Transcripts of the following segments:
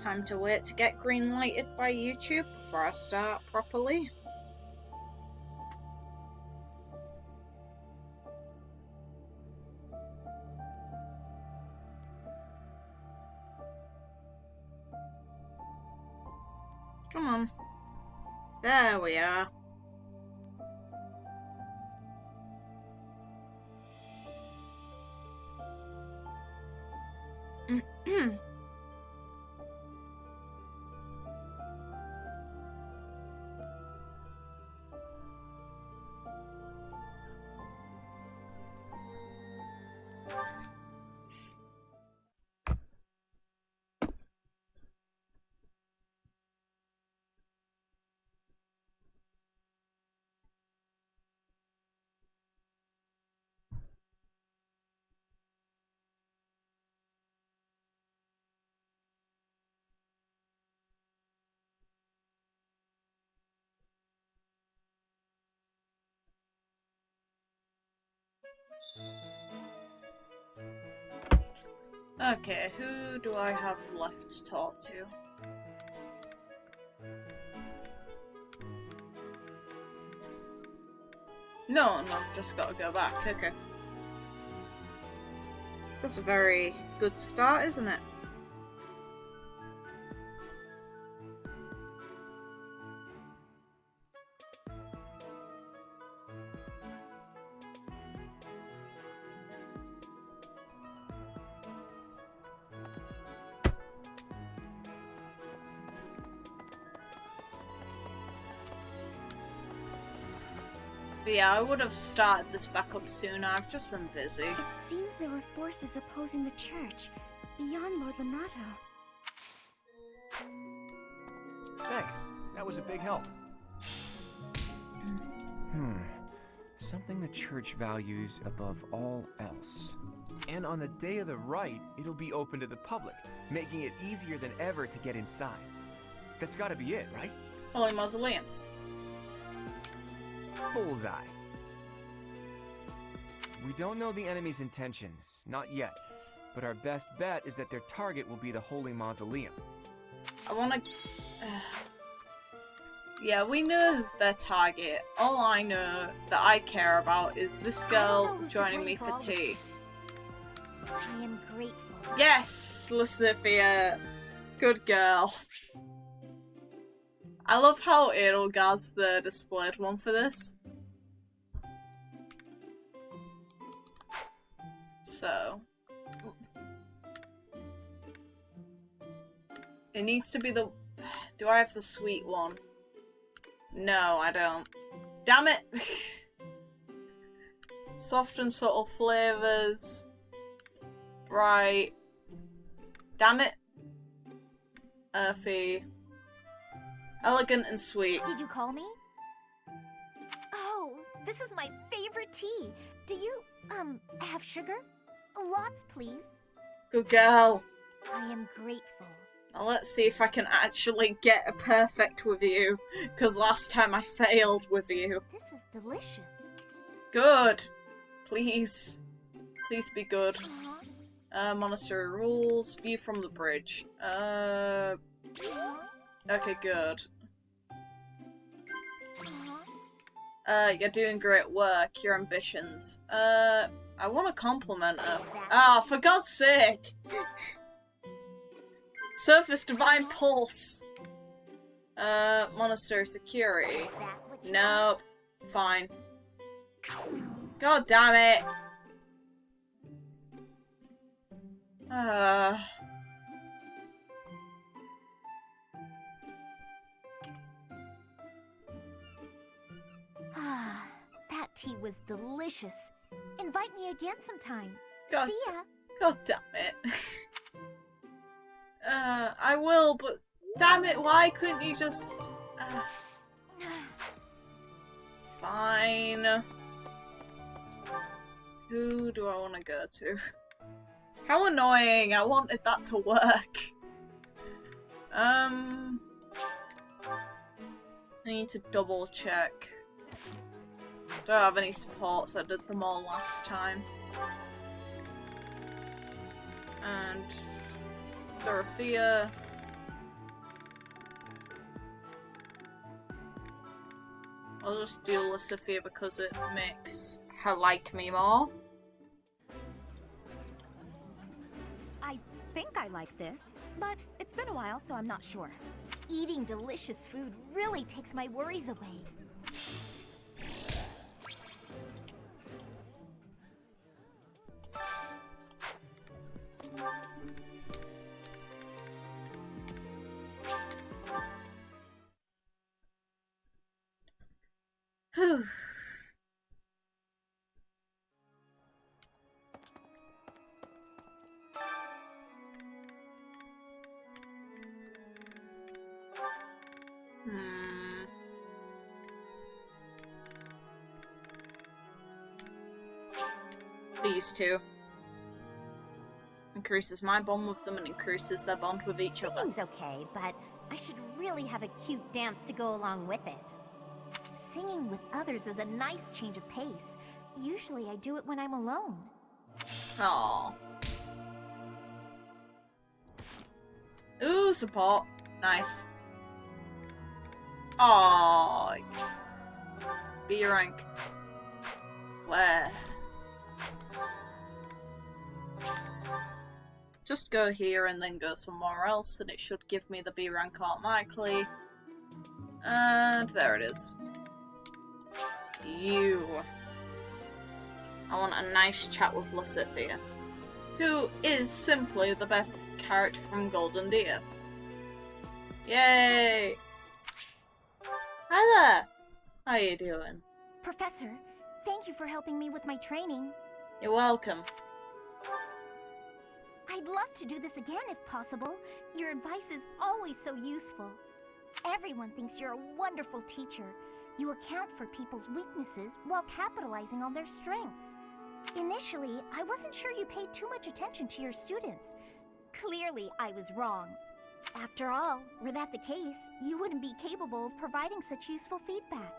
Time to wait to get green lighted by YouTube before I start properly. Come on. There we are. Okay, who do I have left to talk to? No, I've just got to go back. Okay. That's a very good start, isn't it? But yeah, I would have started this back up sooner. I've just been busy. It seems there were forces opposing the church, beyond Lord Lonato. Thanks. That was a big help. Something the church values above all else. And on the day of the rite, it'll be open to the public, making it easier than ever to get inside. That's gotta be it, right? Holy Mausoleum. Bullseye. We don't know the enemy's intentions, not yet. But our best bet is that their target will be the Holy Mausoleum. I wanna... Yeah, we know their target. All I know that I care about is this girl joining me for tea. I am grateful. Yes, Lysithea. Good girl. I love how Edelgard's the displayed one for this. So... It needs to be the... Do I have the sweet one? No, I don't. Damn it! Soft and subtle flavours. Right. Damn it. Earthy. Elegant and sweet. Did you call me? Oh, this is my favorite tea. Do you, have sugar? Lots, please. Good girl. I am grateful. Now let's see if I can actually get a perfect with you, because last time I failed with you. This is delicious. Good. Please. Please be good. Monastery rules. View from the bridge. Okay, good. You're doing great work. Your ambitions. I want to compliment her. Ah, for God's sake! Surface Divine Pulse. Monastery security. Nope. Fine. God damn it! That tea was delicious. Invite me again sometime. God, See ya. God damn it. I will, but damn it, why couldn't you just... Fine. Who do I want to go to? How annoying, I wanted that to work. I need to double check. Don't have any supports, I did them all last time. And... Dorothea... I'll just do Lysithea because it makes her like me more. I think I like this, but it's been a while, so I'm not sure. Eating delicious food really takes my worries away. Whew. These two. Increases my bond with them and increases their bond with each other. Singing's okay, but I should really have a cute dance to go along with it. Singing with others is a nice change of pace. Usually I do it when I'm alone. Aww. Ooh, support. Nice. Aww. Yes. B rank. Where? Just go here and then go somewhere else and it should give me the B rank automatically. And there it is. You. I want a nice chat with Lysithea, who is simply the best character from Golden Deer. Yay! Hi there! How you doing? Professor, thank you for helping me with my training. You're welcome. I'd love to do this again if possible. Your advice is always so useful. Everyone thinks you're a wonderful teacher. You account for people's weaknesses while capitalizing on their strengths. Initially, I wasn't sure you paid too much attention to your students. Clearly, I was wrong. After all, were that the case, you wouldn't be capable of providing such useful feedback.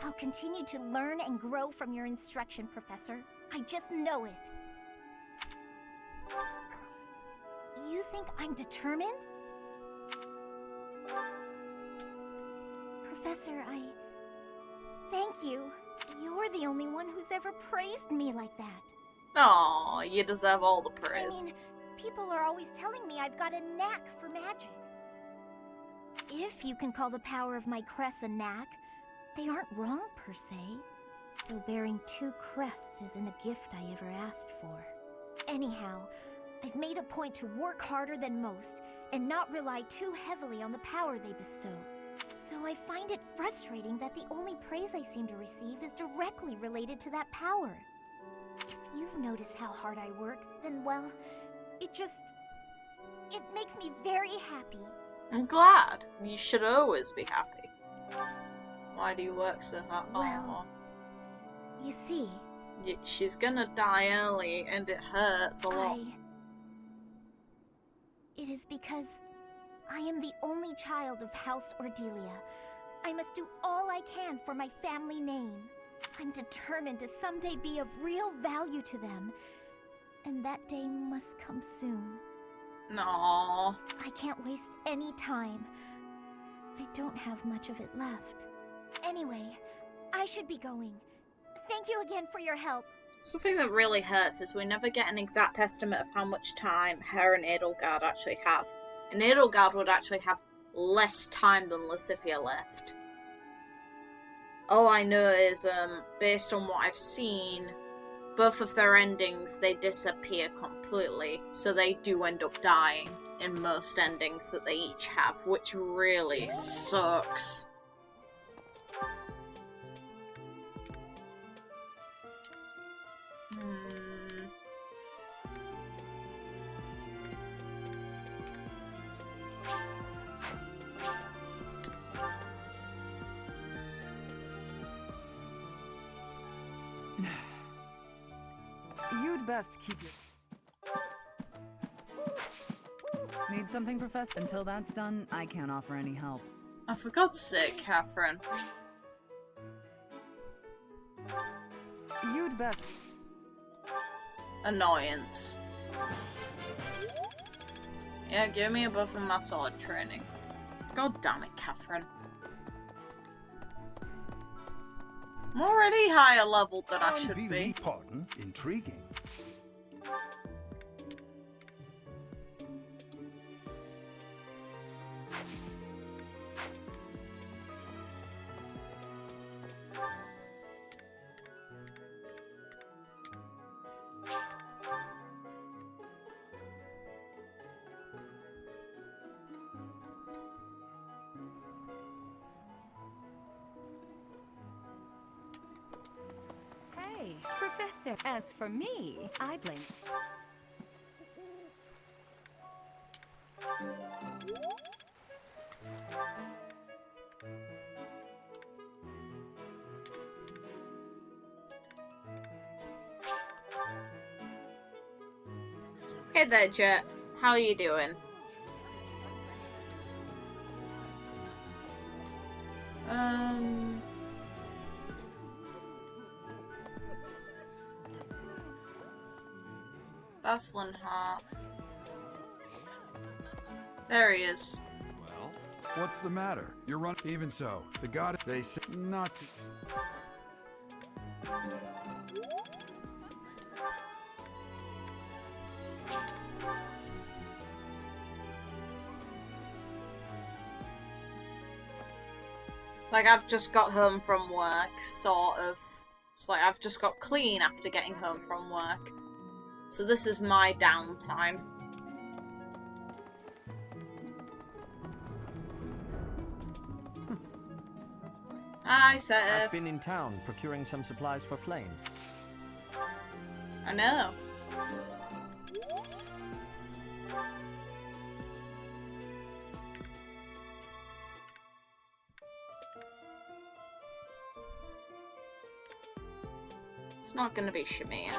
I'll continue to learn and grow from your instruction, Professor. I just know it. You think I'm determined? Professor, thank you. You're the only one who's ever praised me like that. Aw, you deserve all the praise. I mean, people are always telling me I've got a knack for magic. If you can call the power of my crests a knack, they aren't wrong per se. Though bearing 2 crests isn't a gift I ever asked for. Anyhow, I've made a point to work harder than most and not rely too heavily on the power they bestow. So I find it frustrating that the only praise I seem to receive is directly related to that power. If you've noticed how hard I work, then well, it makes me very happy. I'm glad. You should always be happy. Why do you work so hard? Well, you see... She's gonna die early, and it hurts a lot. It is because I am the only child of House Ordelia. I must do all I can for my family name. I'm determined to someday be of real value to them. And that day must come soon. No. I can't waste any time. I don't have much of it left. Anyway, I should be going. Thank you again for your help. Something that really hurts is we never get an exact estimate of how much time her and Edelgard actually have. And Edelgard would actually have less time than Lysithea left. All I know is, based on what I've seen, both of their endings, they disappear completely. So they do end up dying in most endings that they each have, which really sucks. You'd best keep your... Need something, Professor? Until that's done, I can't offer any help. Oh, for God's sake, Catherine. You'd best... Annoyance. Yeah, give me a buff in my sword training. God damn it, Catherine. I'm already higher level than I should be. Pardon, intriguing. Hey, Professor, as for me, I blame... Hey there, Jet. How are you doing? Bustling Heart. There he is. Well, what's the matter? You're running. Even so, the god. They say not to. It's like I've just got home from work, sort of. It's like I've just got clean after getting home from work. So this is my downtime. Hi, Seth. I've been in town procuring some supplies for Flame. I know. It's not gonna be Shamir.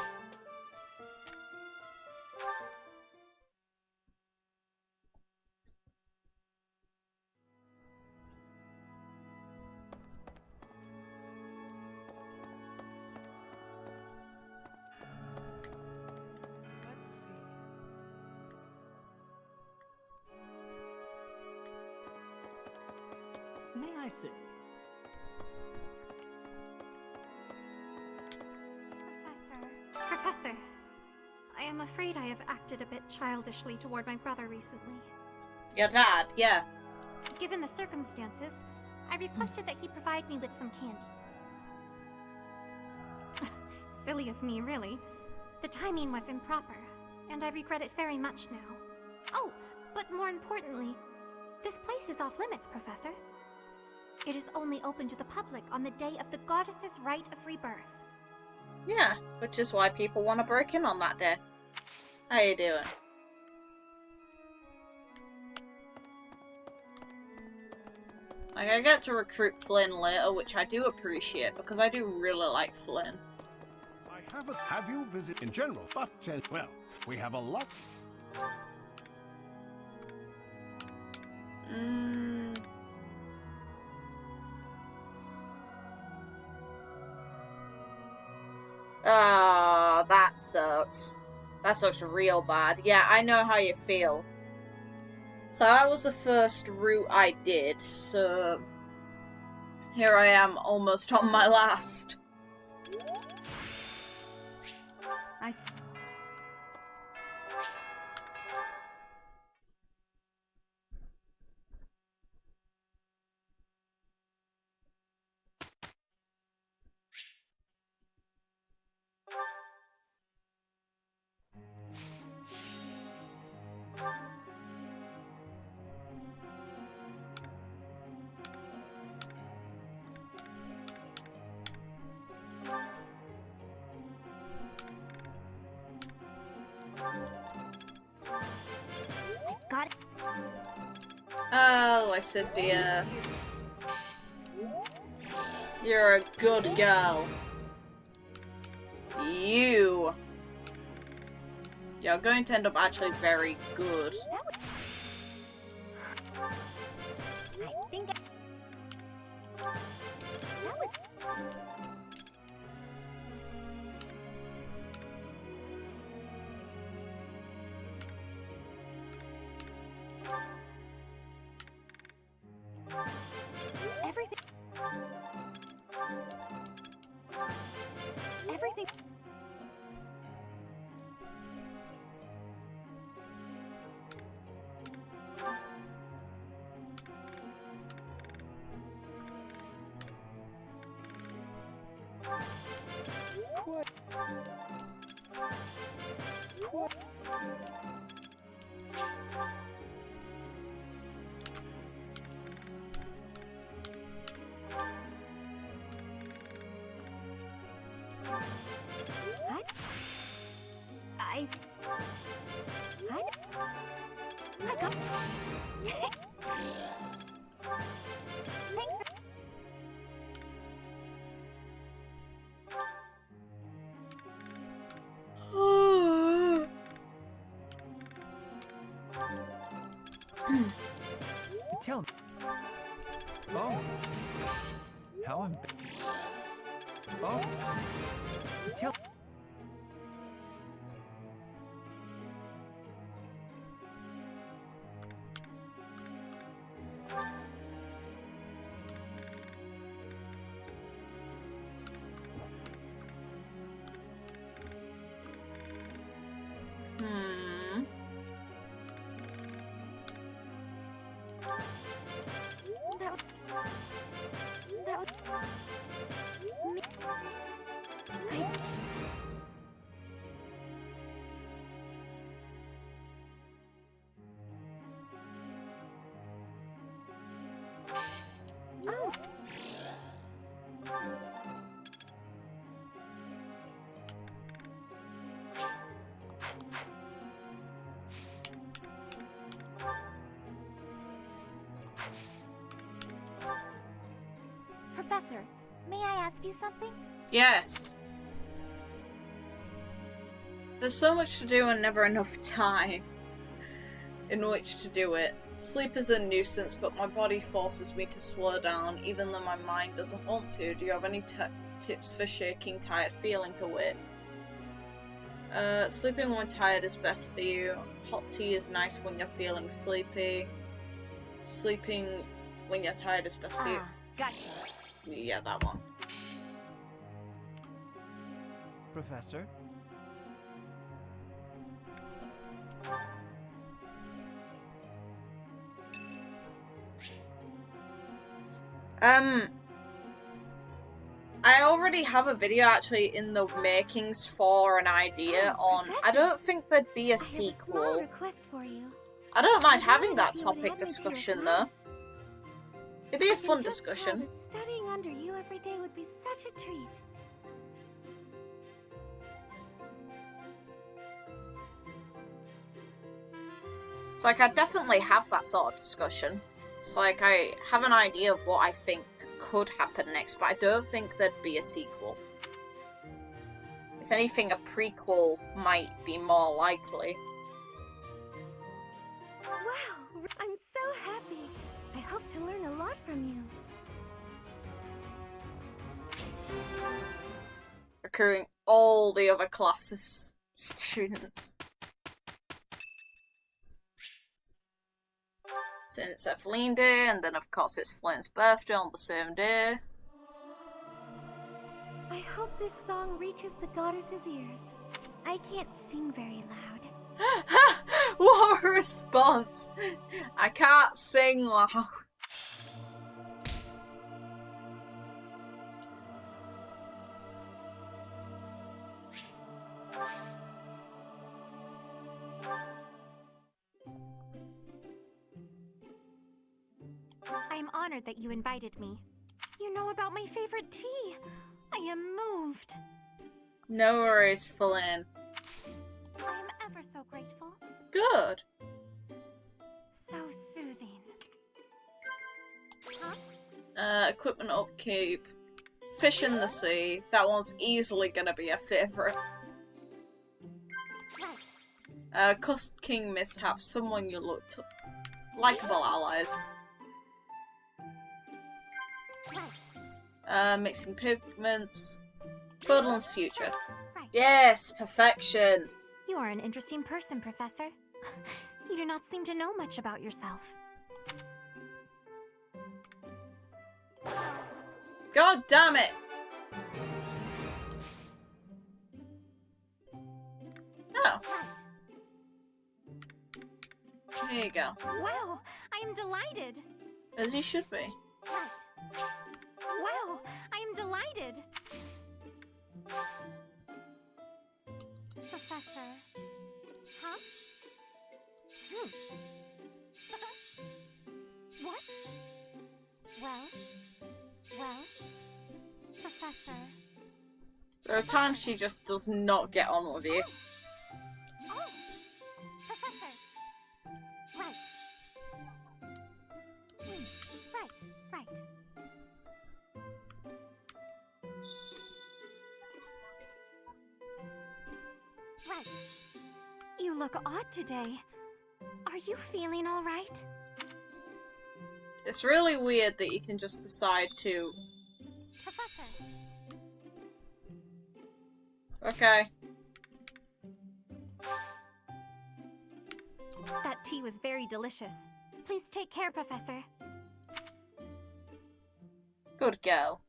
May I sit? Professor, I am afraid I have acted a bit childishly toward my brother recently. Your dad, yeah. Given the circumstances, I requested that he provide me with some candies. Silly of me, really. The timing was improper, and I regret it very much now. Oh, but more importantly, this place is off limits, Professor. It is only open to the public on the day of the goddess's Rite of Rebirth. Yeah, which is why people want to break in on that day. How you doing? Like, I get to recruit Flynn later, which I do appreciate, because I do really like Flynn. Have you visit in general, but, well, we have a lot. Oh, that sucks. That sucks real bad. Yeah, I know how you feel. So that was the first route I did, so here I am almost on my last. Got it. Oh, Lysithea. You're a good girl. You're going to end up actually very good. I think that was... Everything... Tell me. Oh. How Oh. Tell. Professor, may I ask you something? Yes. There's so much to do and never enough time in which to do it. Sleep is a nuisance, but my body forces me to slow down, even though my mind doesn't want to. Do you have any tips for shaking tired feelings away? Sleeping when tired is best for you. Hot tea is nice when you're feeling sleepy. Sleeping when you're tired is best for you. Gotcha. Yeah, that one. Professor? I already have a video actually in the makings for an idea on. Professor, I don't think there'd be a I have a small sequel. request for you. I don't mind I having wondered that if you would topic add me to your discussion though. class. It'd be a I can fun just tell discussion. that studying under you every day would be such a treat. It's like I definitely have that sort of discussion. It's like I have an idea of what I think could happen next, but I don't think there'd be a sequel. If anything, a prequel might be more likely. Wow, I'm so happy. I hope to learn a lot from you. Recruiting all the other classes students. Since it's Eveline Day, and then of course it's Flynn's birthday on the same day. I hope this song reaches the goddess's ears. I can't sing very loud. What a response! I can't sing loud. I am honored that you invited me. You know about my favorite tea. I am moved. No worries, Flynn. I am ever so grateful. Good. So soothing. Huh? Equipment upkeep. Fish in the sea. That one's easily gonna be a favourite. Cussed King mishap. Someone you look to. Likeable allies. Mixing pigments. Ferdinand's future. Right. Yes, perfection. You are an interesting person, Professor. You do not seem to know much about yourself. God damn it! Oh. Here you go. Wow, I am delighted. As you should be. Right. Wow, I am delighted. Professor. Huh? What? Well, Professor. There are times she just does not get on with you. Oh, Professor. Right. Right. Right. You look odd today. Are you feeling all right? It's really weird that you can just decide to... Professor! Okay. That tea was very delicious. Please take care, Professor. Good girl.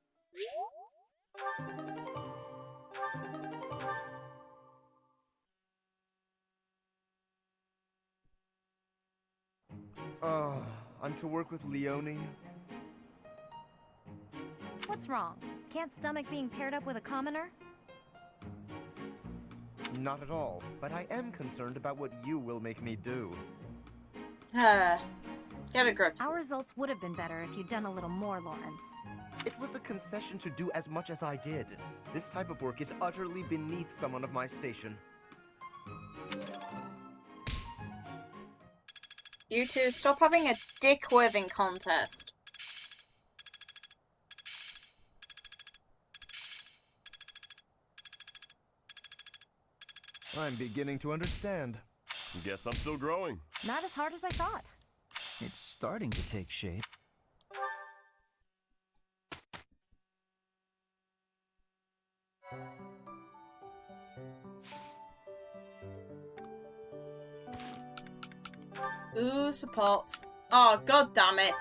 I'm to work with Leonie? What's wrong? Can't stomach being paired up with a commoner? Not at all, but I am concerned about what you will make me do. Get a grip. Our results would have been better if you'd done a little more, Lawrence. It was a concession to do as much as I did. This type of work is utterly beneath someone of my station. You two, stop having a dick-waving contest. I'm beginning to understand. Guess I'm still growing. Not as hard as I thought. It's starting to take shape. Ooh, supports. Oh, god damn it.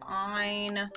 Fine.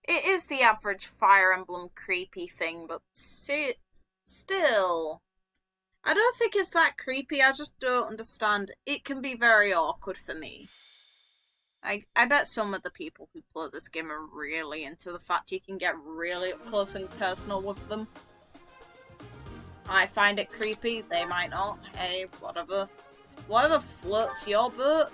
It is the average Fire Emblem creepy thing, but still. I don't think it's that creepy, I just don't understand. It can be very awkward for me. I bet some of the people who play this game are really into the fact you can get really up close and personal with them. I find it creepy, they might not. Hey, whatever. Whatever floats your boat.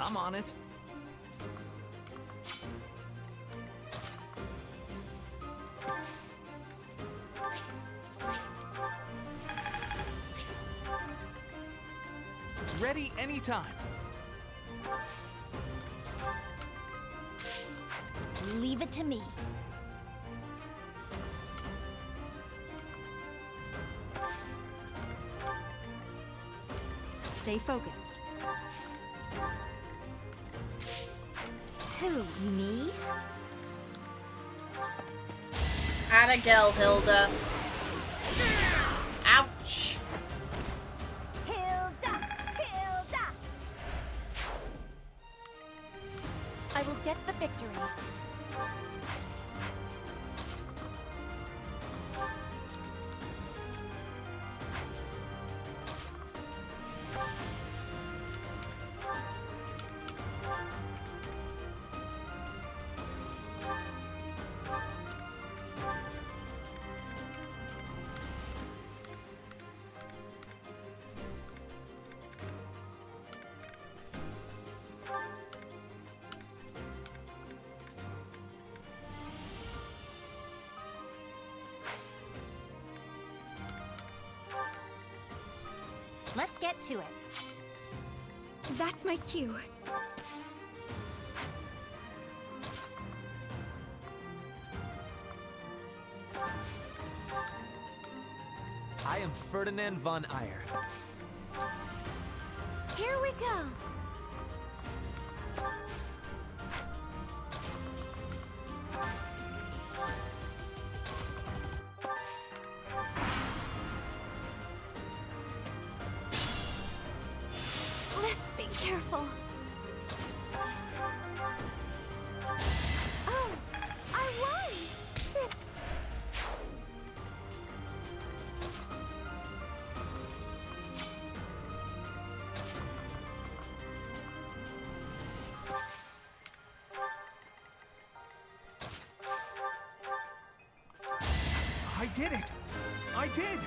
I'm on it. Ready anytime. Leave it to me. Stay focused. Who, me? Atta girl, Hilda. Ouch. Hilda! Hilda! I will get the victory. Let's get to it. That's my cue. I am Ferdinand von Eyre. Here we go. Let's be careful. Oh, I won! I did it! I did!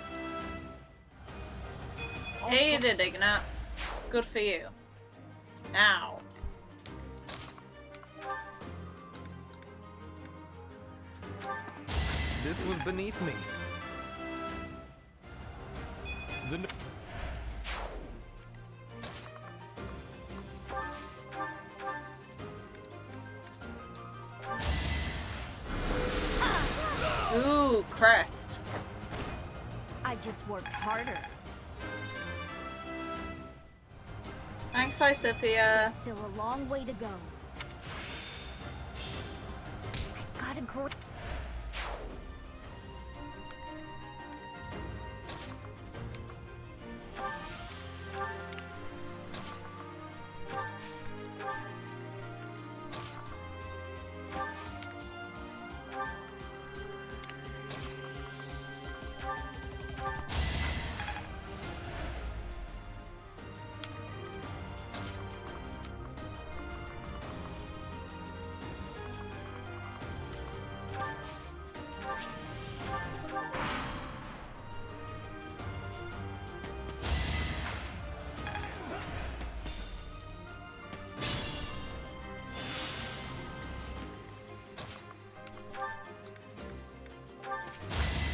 Hey, you did, Ignatz. Good for you. Now. This was beneath me. Ooh, crest. I just worked harder. Thanks, Lysithea. There's still a long way to go. I've got to grow.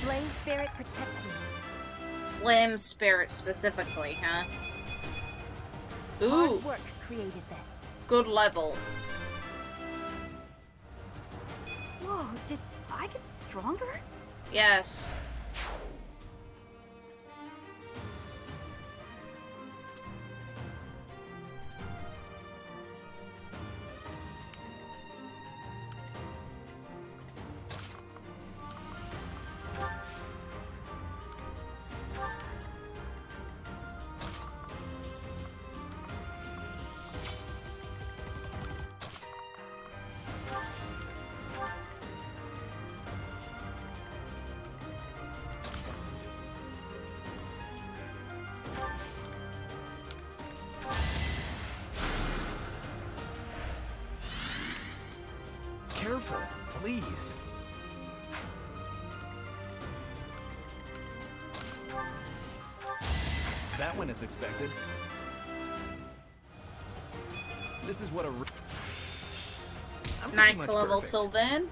Flame spirit, protect me. Flame spirit specifically, huh? Ooh, Hard work created this. good level. Whoa, did I get stronger? Yes. Careful, please. That went as expected. This is what a... I'm pretty Nice much level, perfect. Sylvan.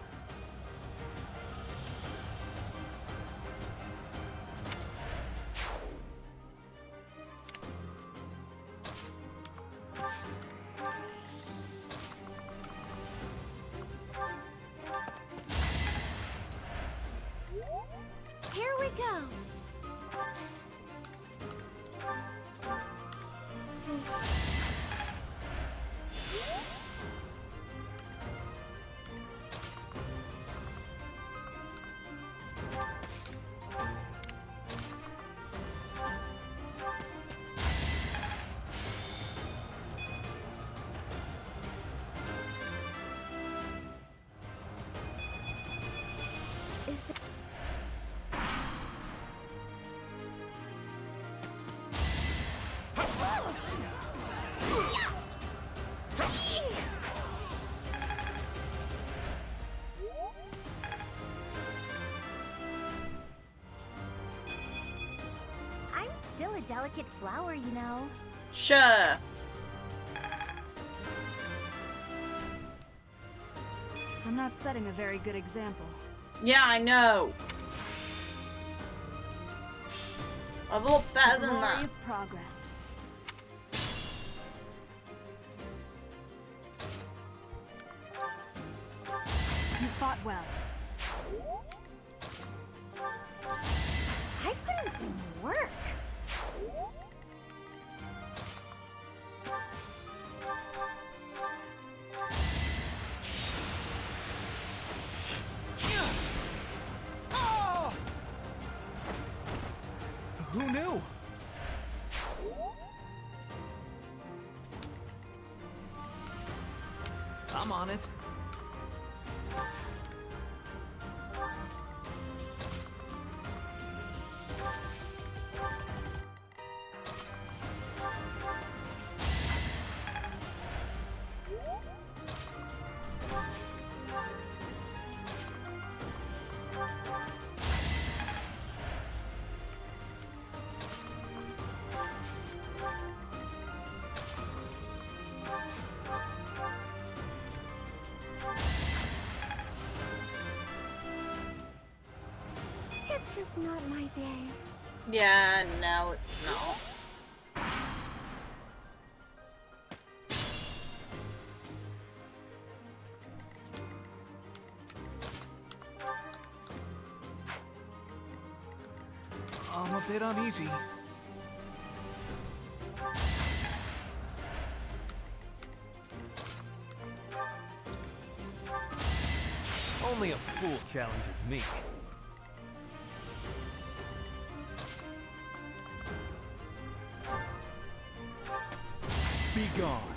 Here we go. Is the... I'm still a delicate flower, you know. Sure. I'm not setting a very good example. Yeah, I know. I'll look better than Glory that. of progress. You fought well. I put in some work. Who knew? I'm on it. It's just not my day. Yeah, no, it's not. I'm a bit uneasy. Only a fool challenges me. Be gone.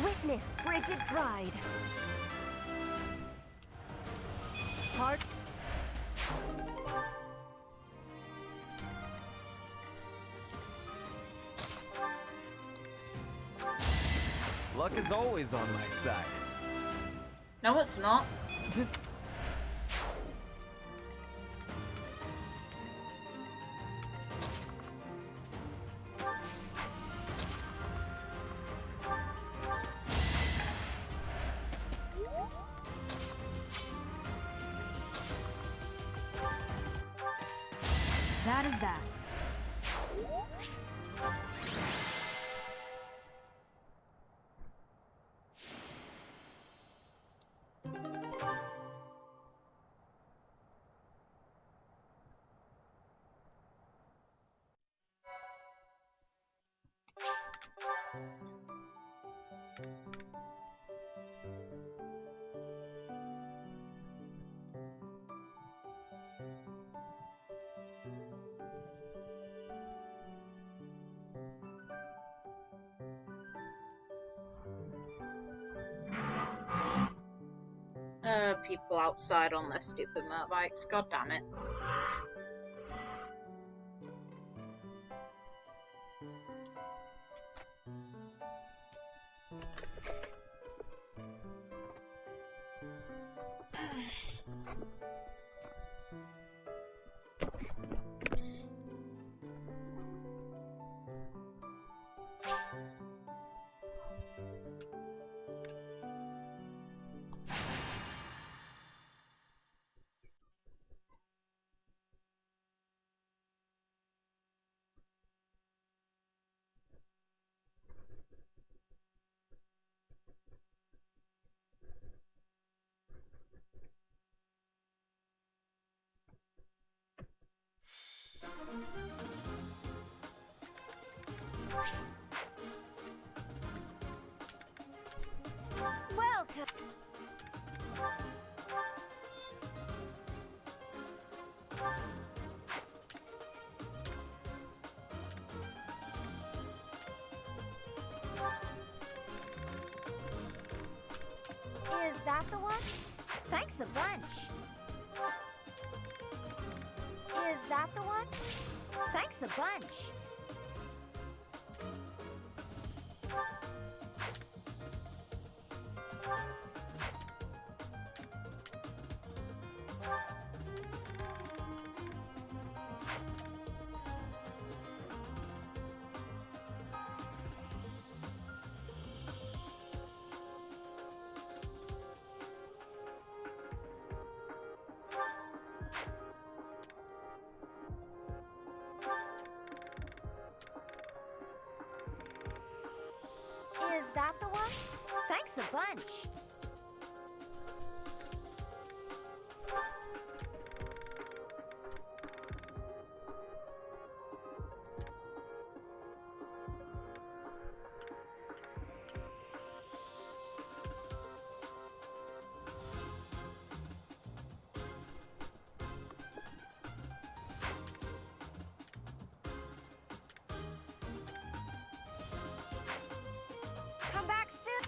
Witness frigid pride. Heart. Luck is always on my side. No, it's not. This... That is that. People outside on their stupid motorbikes. God damn it. Is that the one? Thanks a bunch. Is that the one? Thanks a bunch. Is that the one? Thanks a bunch. Come back soon.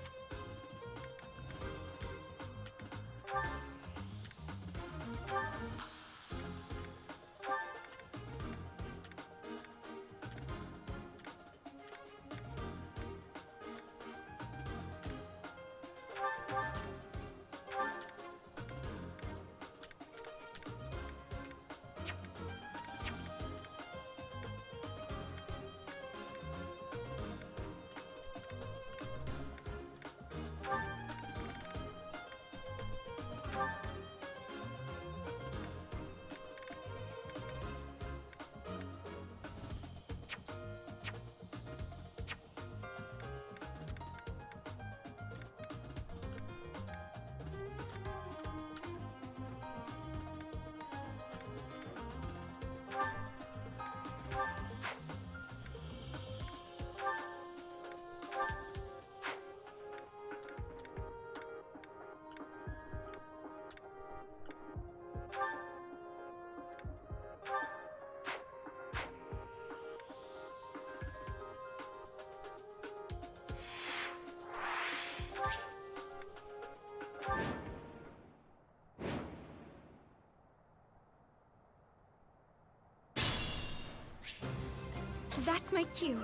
That's my cue.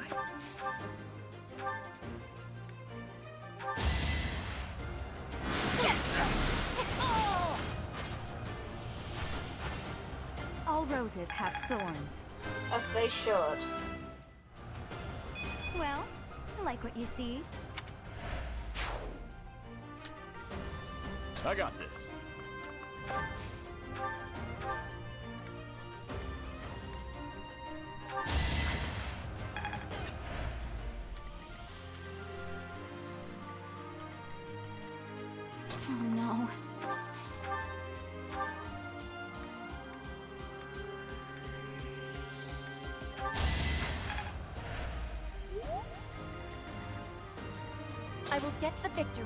All roses have thorns. As they should. Well, like what you see. I got this. Oh no. I will get the victory.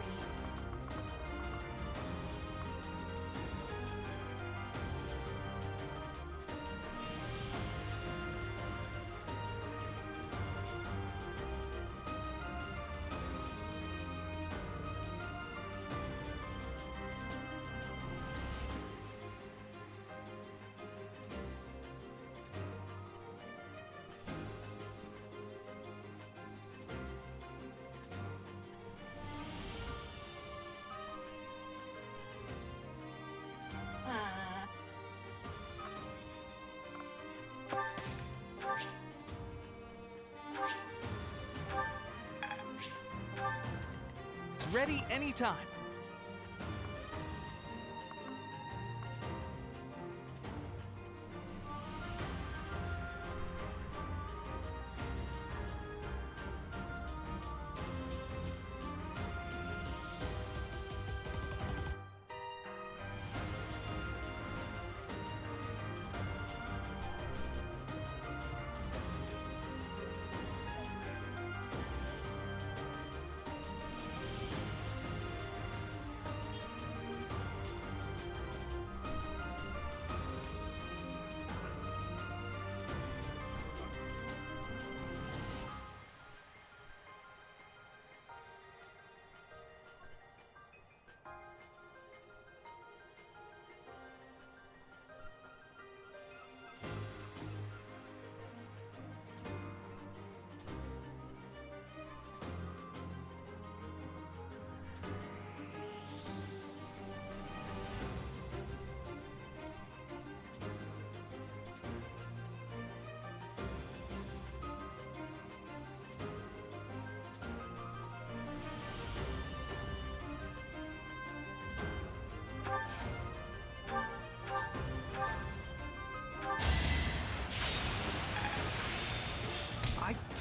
Ready anytime.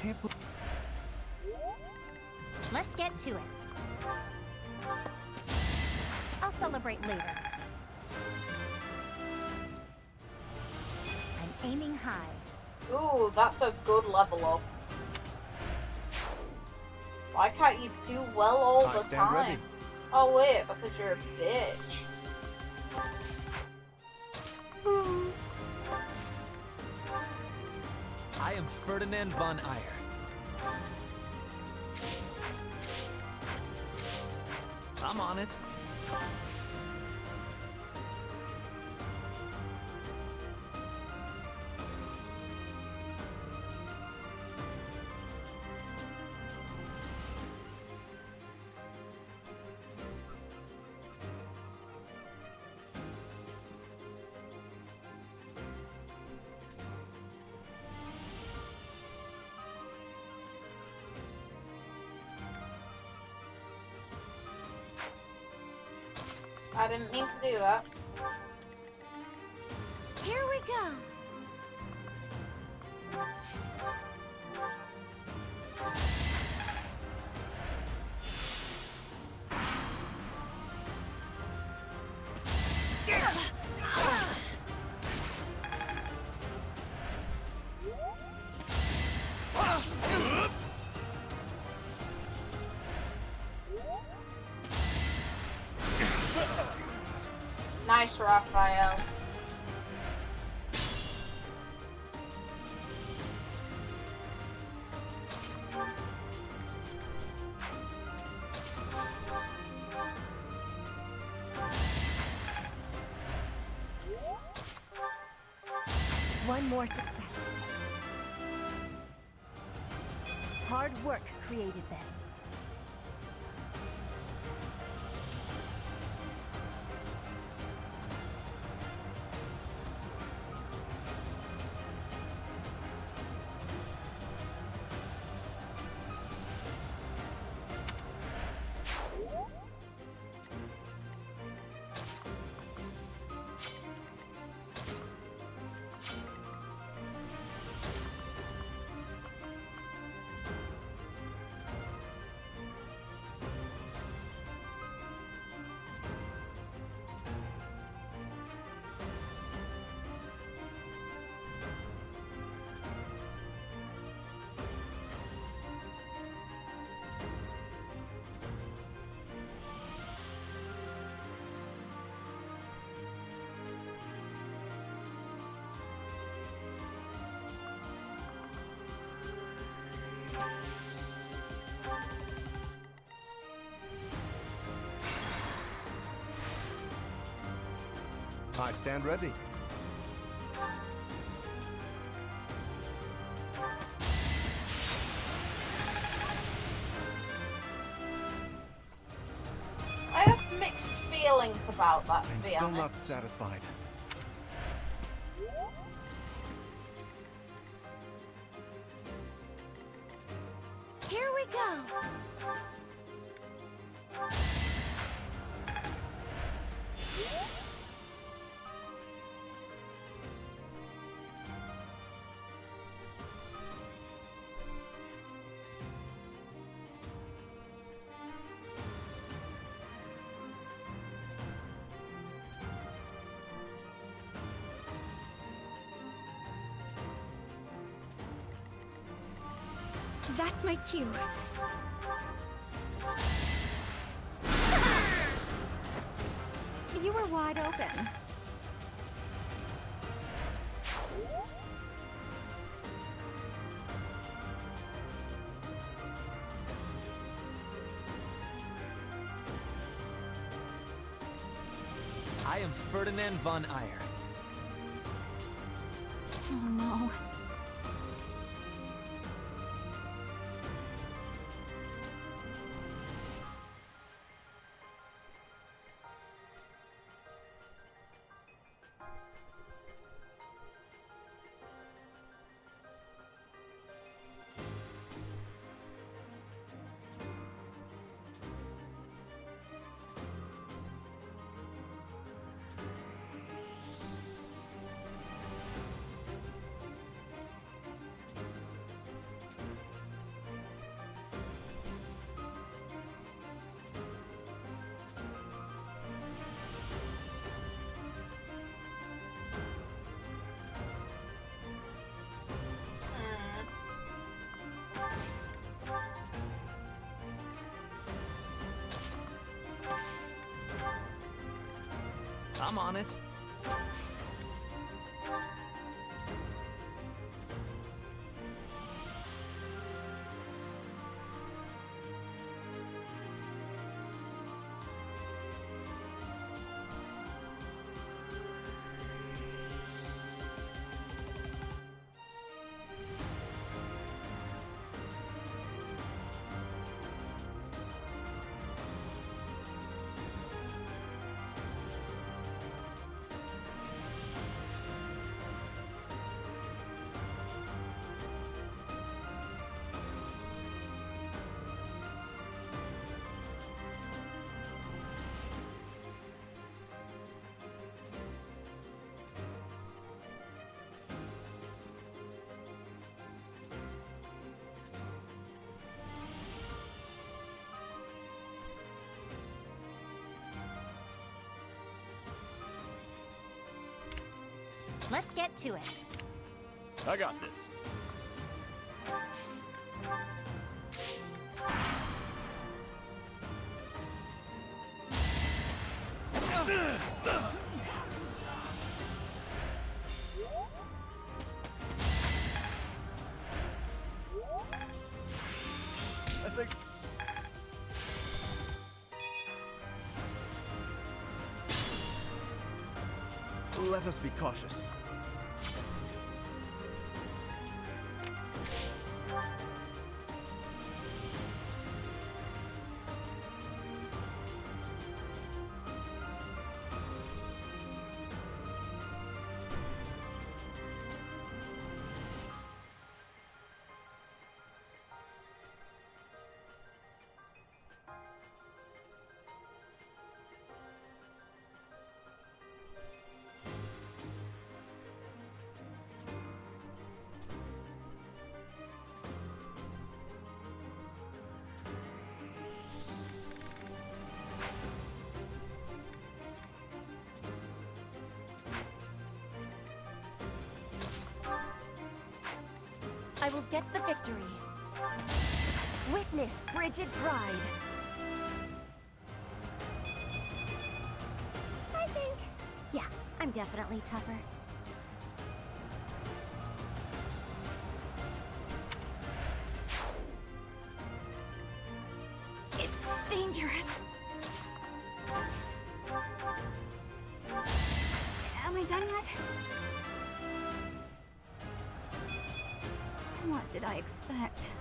can't believe... Let's get to it. I'll celebrate later. I'm aiming high. Ooh, that's a good level up. Why can't you do well all the time? Ready. Oh wait, because you're a bitch. I am Ferdinand von Eyre. I'm on it. I didn't mean to do that. Here we go. Nice, Raphael. One more success. Hard work created this. I stand ready. I have mixed feelings about that, to I'm be still honest. not satisfied. Here we go. That's my cue. You were wide open. I am Ferdinand von Eyre. Oh no. I'm on it. Let's get to it. I got this. I think... Let us be cautious. I will get the victory. Witness Brigid Pride. I think... Yeah, I'm definitely tougher. It's dangerous. Am I done yet? What did I expect?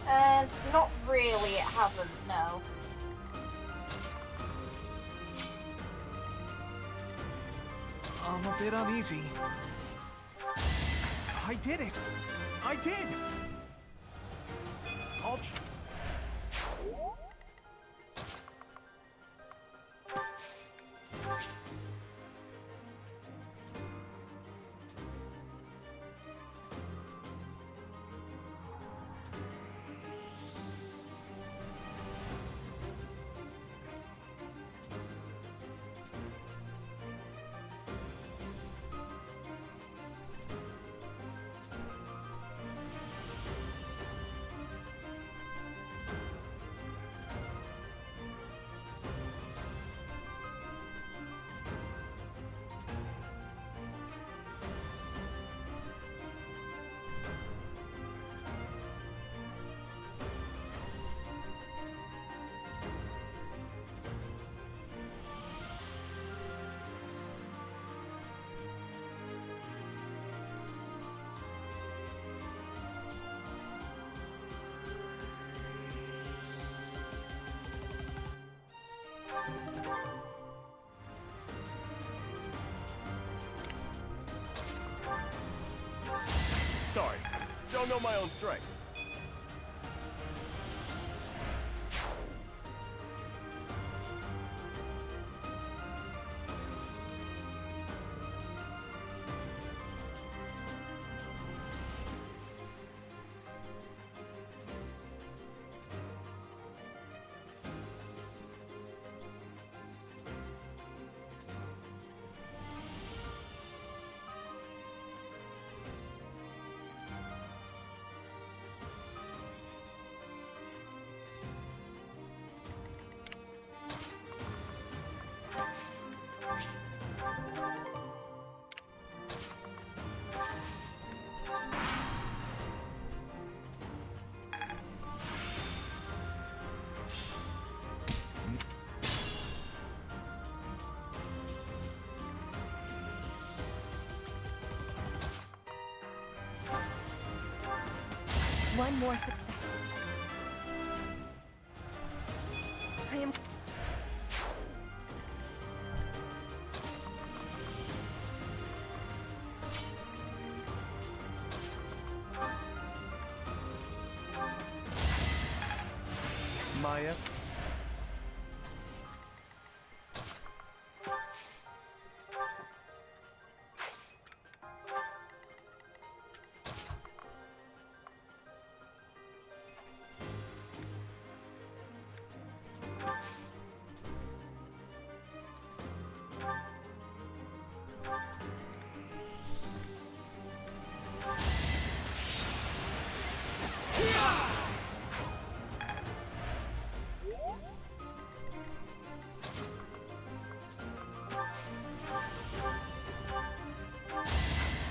And not really, it hasn't, no. I'm a bit uneasy. I did it! I did! Sorry, don't know my own strength. One more success. I am... Maya?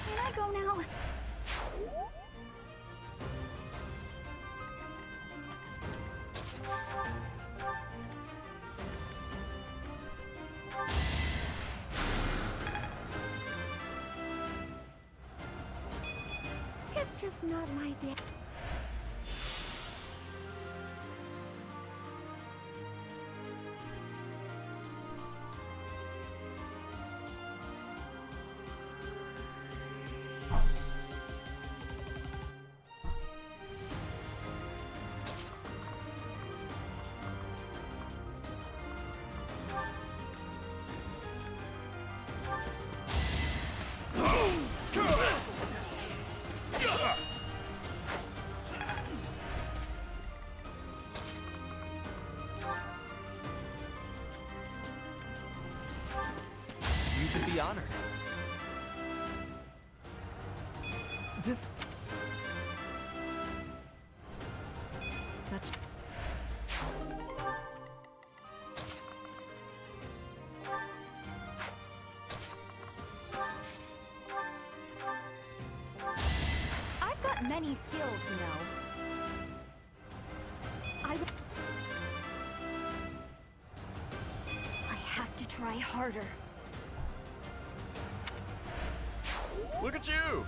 Can I go now? It's just not my day. You should be honored. This... Such... I've got many skills, you know. I have to try harder. Look at you!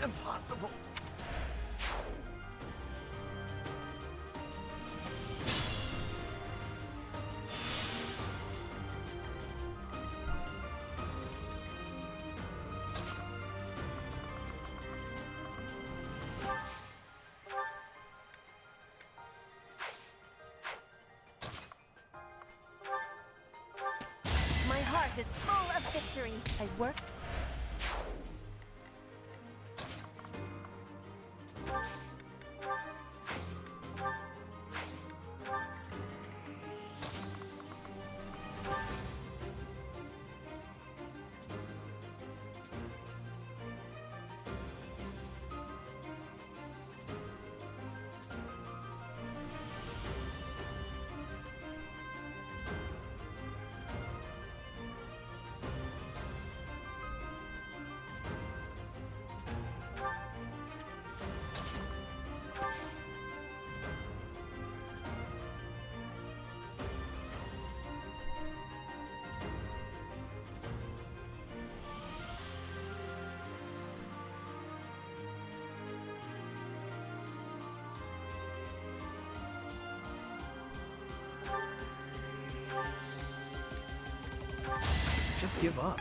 Impossible. My heart is full of victory. I work... just give up.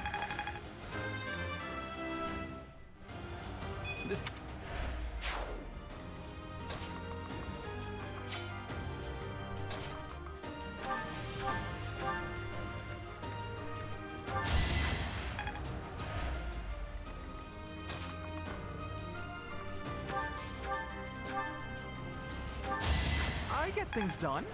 This... I get things done.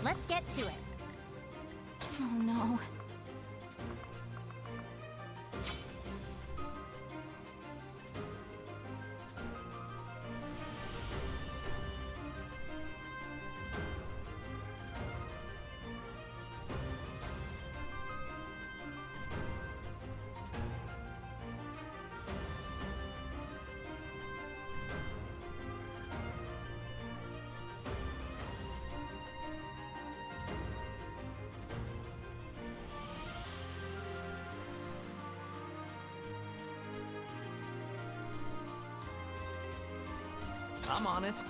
Let's get to it. Oh no. I'm on it.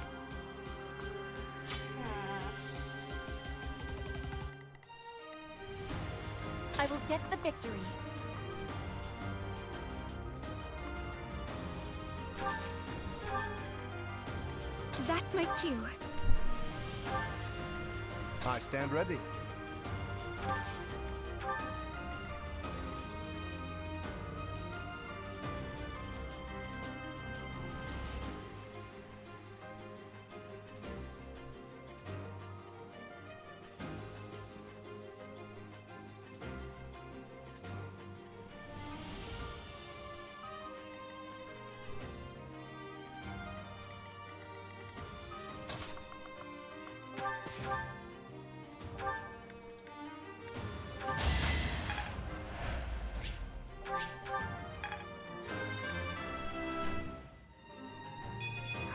I will get the victory. That's my cue. I stand ready.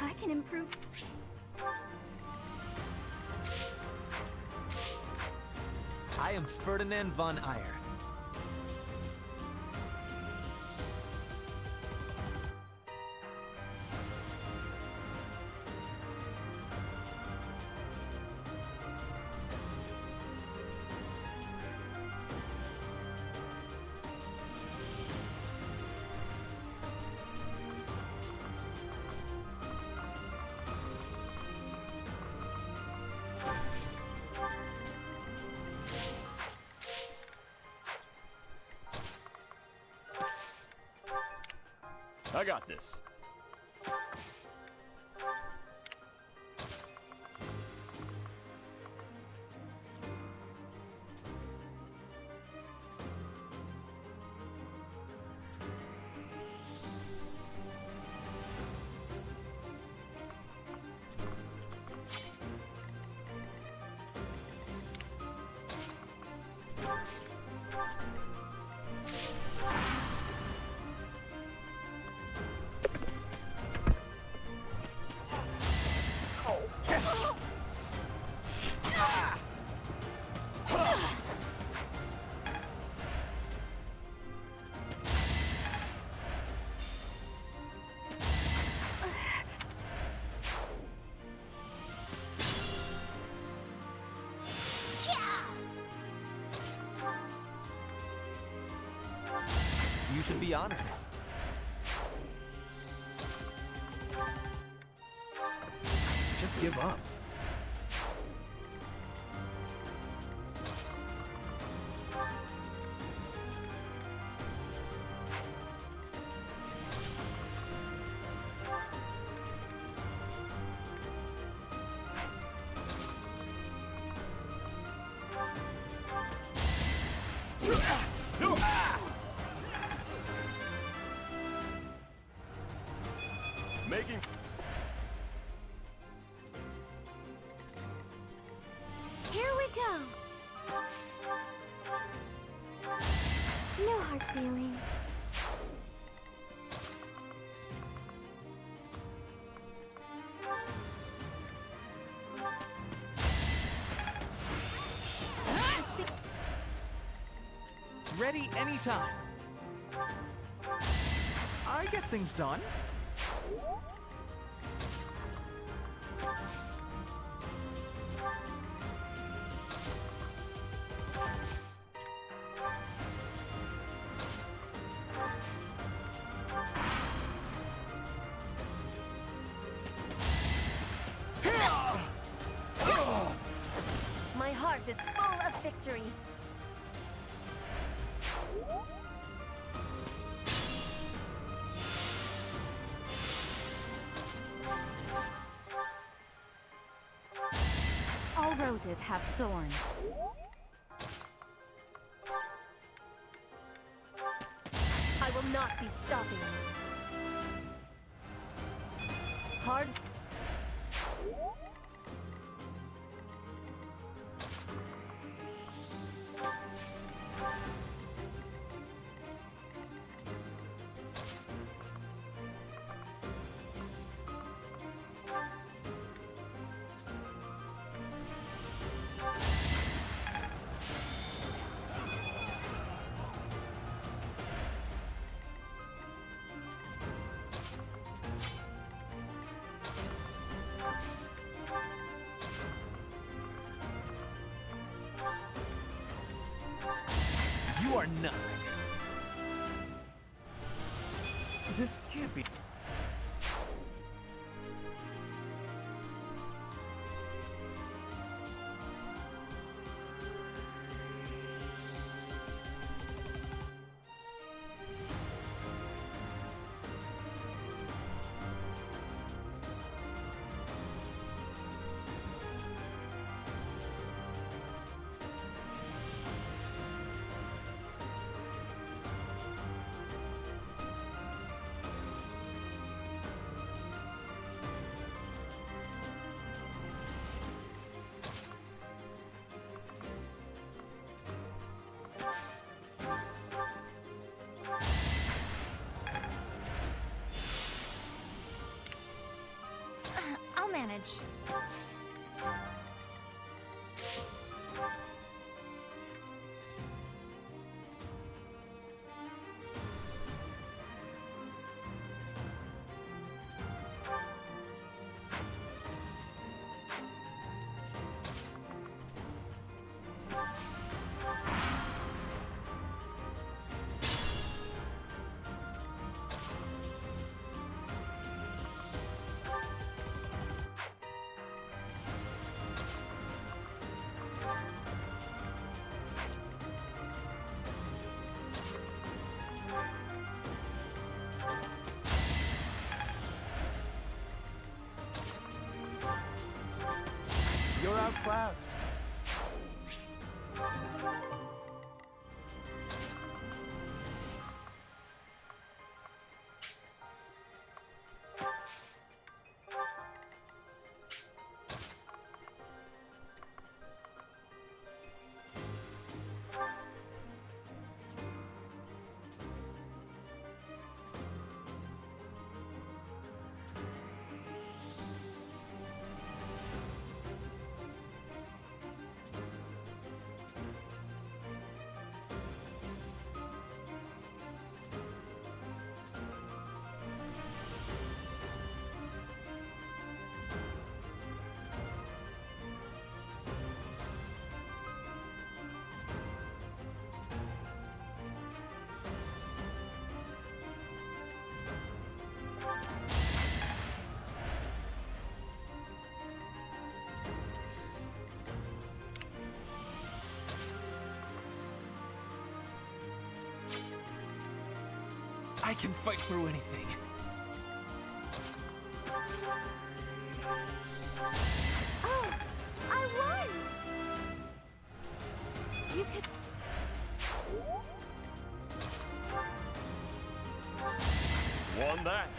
I can improve. I am Ferdinand von Eyre. I got this. You should be honored. Just give up. Making... Here we go. No hard feelings. Ready anytime. I get things done. My heart is full of victory. All roses have thorns. I will not be stopping. Hard. are nothing. This can't be. I'll manage. You're outclassed. I can fight through anything. Oh, I won! You could... Won that.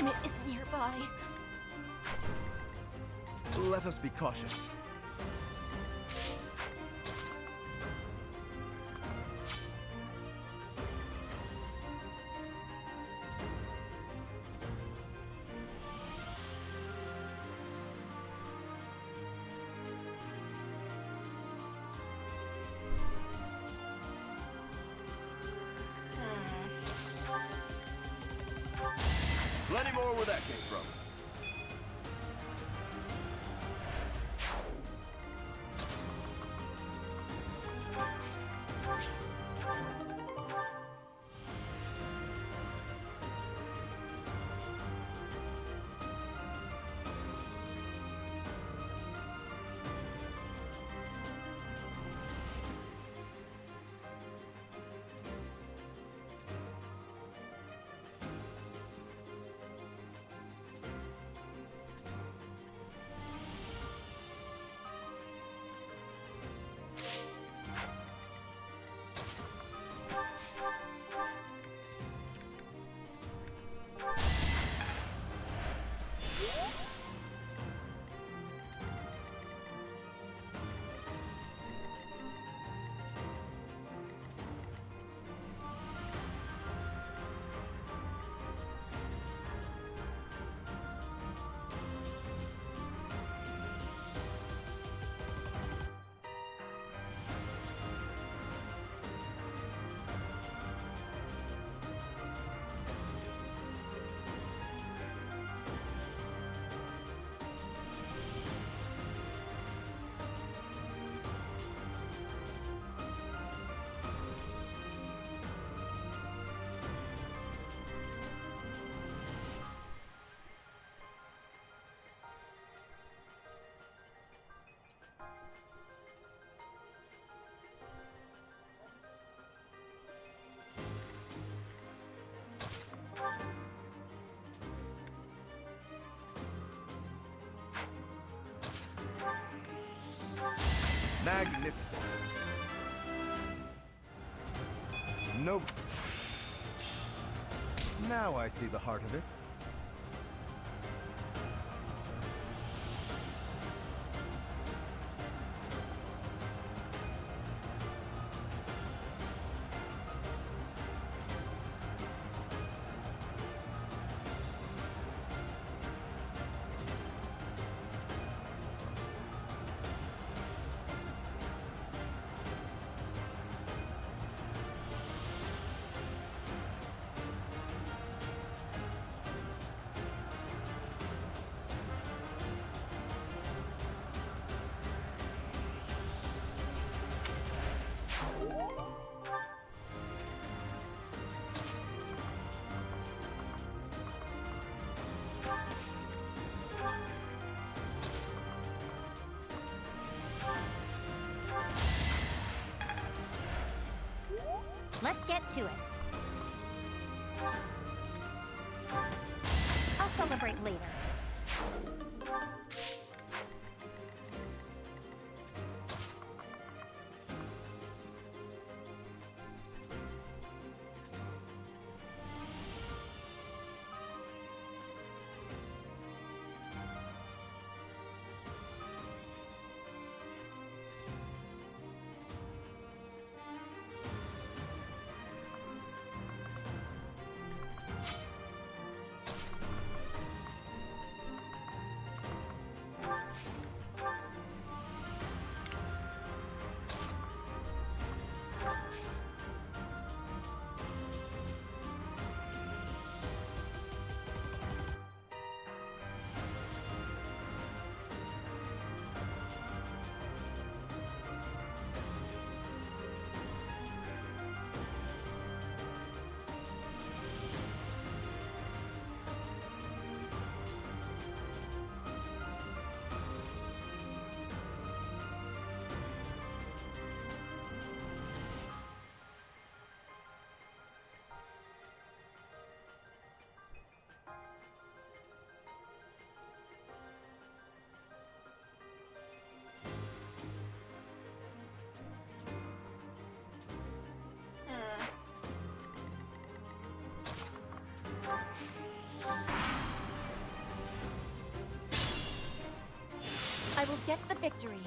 limit is nearby. Let us be cautious. Plenty more where that came from. Magnificent. Nope. Now I see the heart of it. Let's get to it. I'll celebrate later. will get the victory.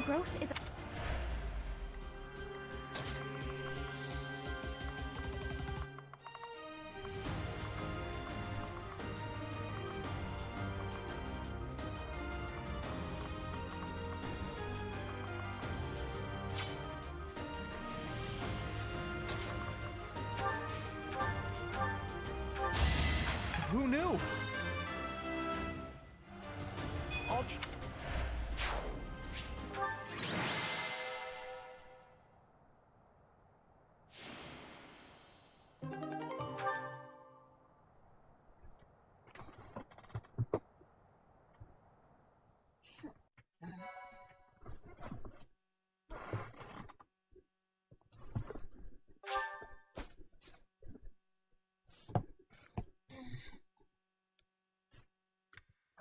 Growth is... Who knew?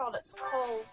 God, it's cold.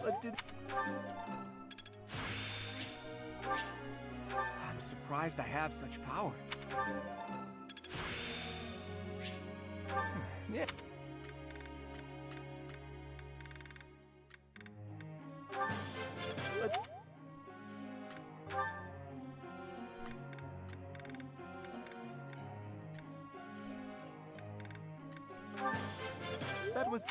Let's do. I'm surprised I have such power. Yeah. That was...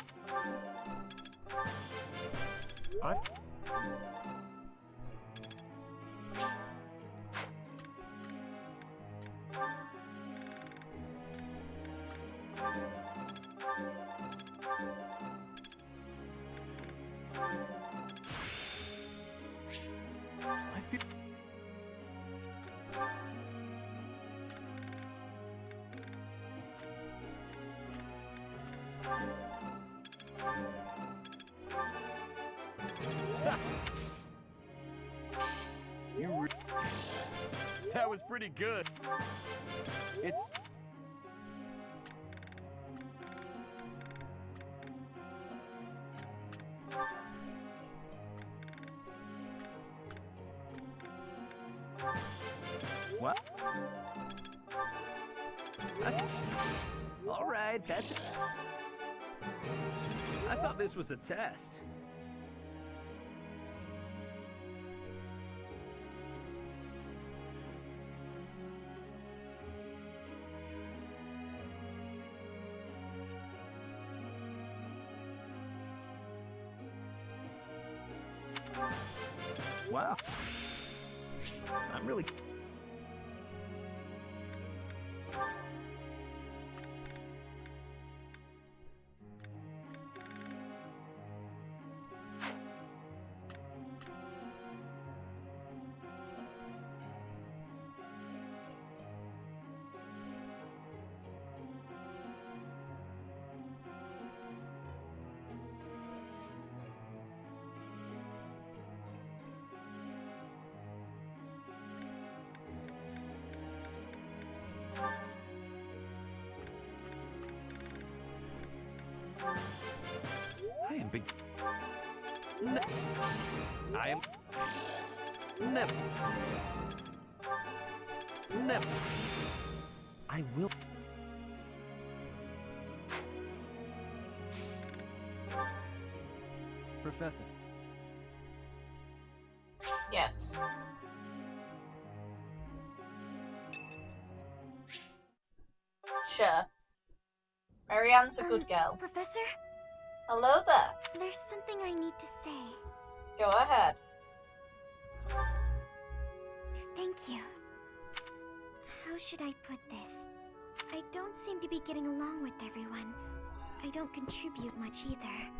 That was pretty good. It's... What? All right, that's it. I thought this was a test. Wow. I'm really... I am... Never. Never. I will... Professor. Yes. Sure. Marianne's a good girl. Professor? Hello there. There's something I need to say. Go ahead. Thank you. How should I put this? I don't seem to be getting along with everyone. I don't contribute much either.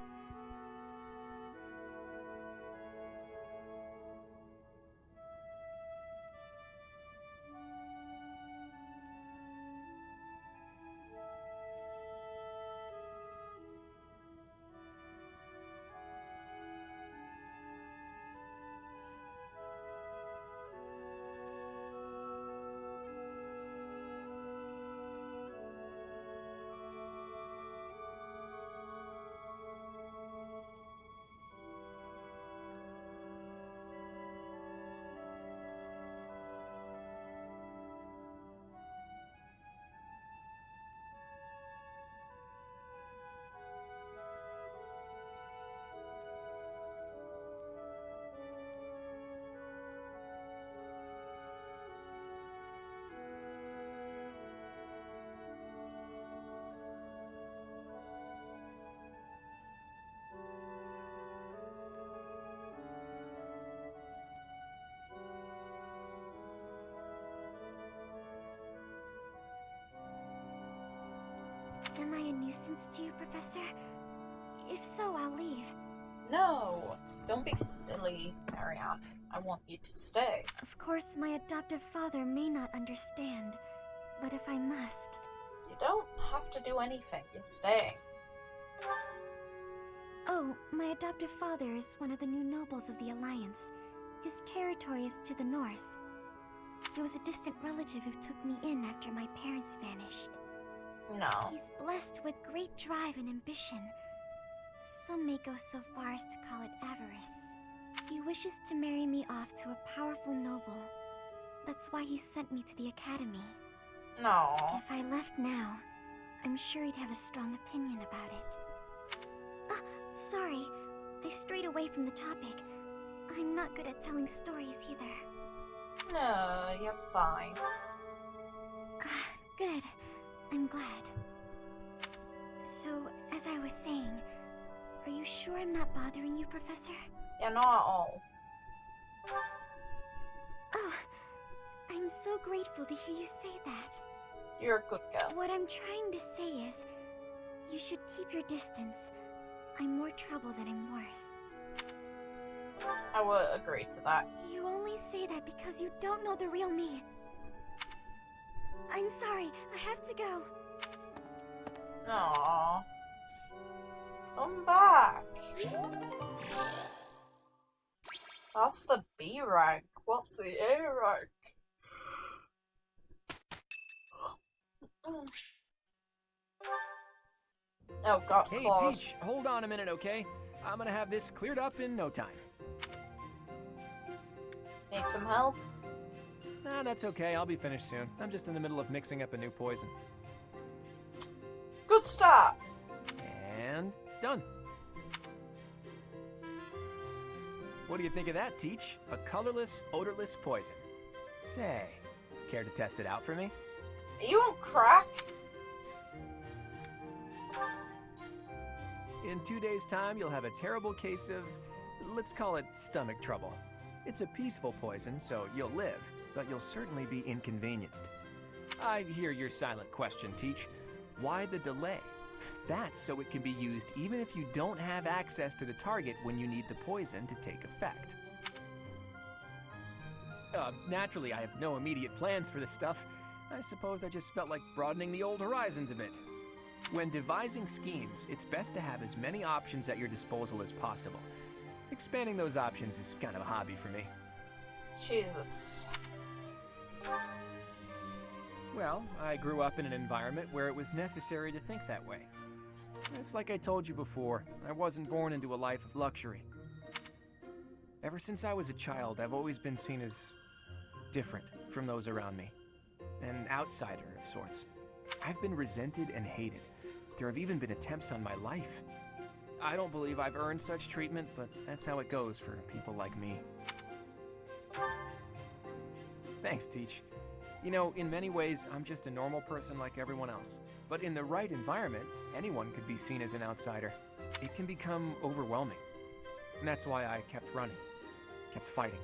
Am I a nuisance to you, Professor? If so, I'll leave. No, don't be silly, Marianne. I want you to stay. Of course, my adoptive father may not understand, but if I must... You don't have to do anything. You're staying. Oh, my adoptive father is one of the new nobles of the Alliance. His territory is to the north. He was a distant relative who took me in after my parents vanished. No. He's blessed with great drive and ambition. Some may go so far as to call it avarice. He wishes to marry me off to a powerful noble. That's why he sent me to the academy. No. If I left now, I'm sure he'd have a strong opinion about it. Ah, sorry. I strayed away from the topic. I'm not good at telling stories either. No, you're fine. Ah, good. I'm glad. So, as I was saying, are you sure I'm not bothering you, Professor? Yeah, not at all. Oh, I'm so grateful to hear you say that. You're a good girl. What I'm trying to say is, you should keep your distance. I'm more trouble than I'm worth. I would agree to that. You only say that because you don't know the real me. I'm sorry, I have to go. Aww. Come back. That's the B rank. What's the A rank? Oh god, Hey, Claude. Teach, hold on a minute, okay? I'm gonna have this cleared up in no time. Need some help? Nah, that's okay. I'll be finished soon. I'm just in the middle of mixing up a new poison. Good start. And done. What do you think of that, Teach? A colorless, odorless poison. Say, care to test it out for me? Are you on crack? In 2 days' time, you'll have a terrible case of, let's call it stomach trouble. It's a peaceful poison, so you'll live, but you'll certainly be inconvenienced. I hear your silent question, Teach. Why the delay? That's so it can be used even if you don't have access to the target when you need the poison to take effect. Naturally, I have no immediate plans for this stuff. I suppose I just felt like broadening the old horizons a bit. When devising schemes, it's best to have as many options at your disposal as possible. Expanding those options is kind of a hobby for me. Jesus. Well, I grew up in an environment where it was necessary to think that way. It's like I told you before, I wasn't born into a life of luxury. Ever since I was a child, I've always been seen as different from those around me. An outsider of sorts. I've been resented and hated. There have even been attempts on my life. I don't believe I've earned such treatment, but that's how it goes for people like me. Thanks, Teach. You know, in many ways, I'm just a normal person like everyone else. But in the right environment, anyone could be seen as an outsider. It can become overwhelming. And that's why I kept running, kept fighting.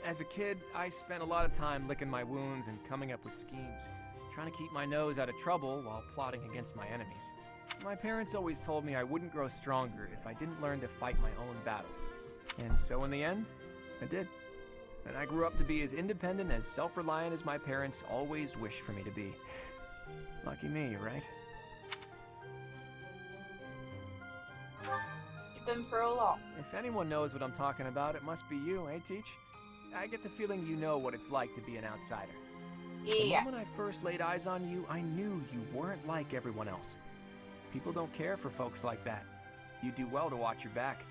As a kid, I spent a lot of time licking my wounds and coming up with schemes, trying to keep my nose out of trouble while plotting against my enemies. My parents always told me I wouldn't grow stronger if I didn't learn to fight my own battles. And so in the end, I did. And I grew up to be as independent, as self-reliant as my parents always wished for me to be. Lucky me, right? You've been through a lot. If anyone knows what I'm talking about, it must be you, eh, Teach? I get the feeling you know what it's like to be an outsider. Yeah. The moment I first laid eyes on you, I knew you weren't like everyone else. People don't care for folks like that. You do well to watch your back.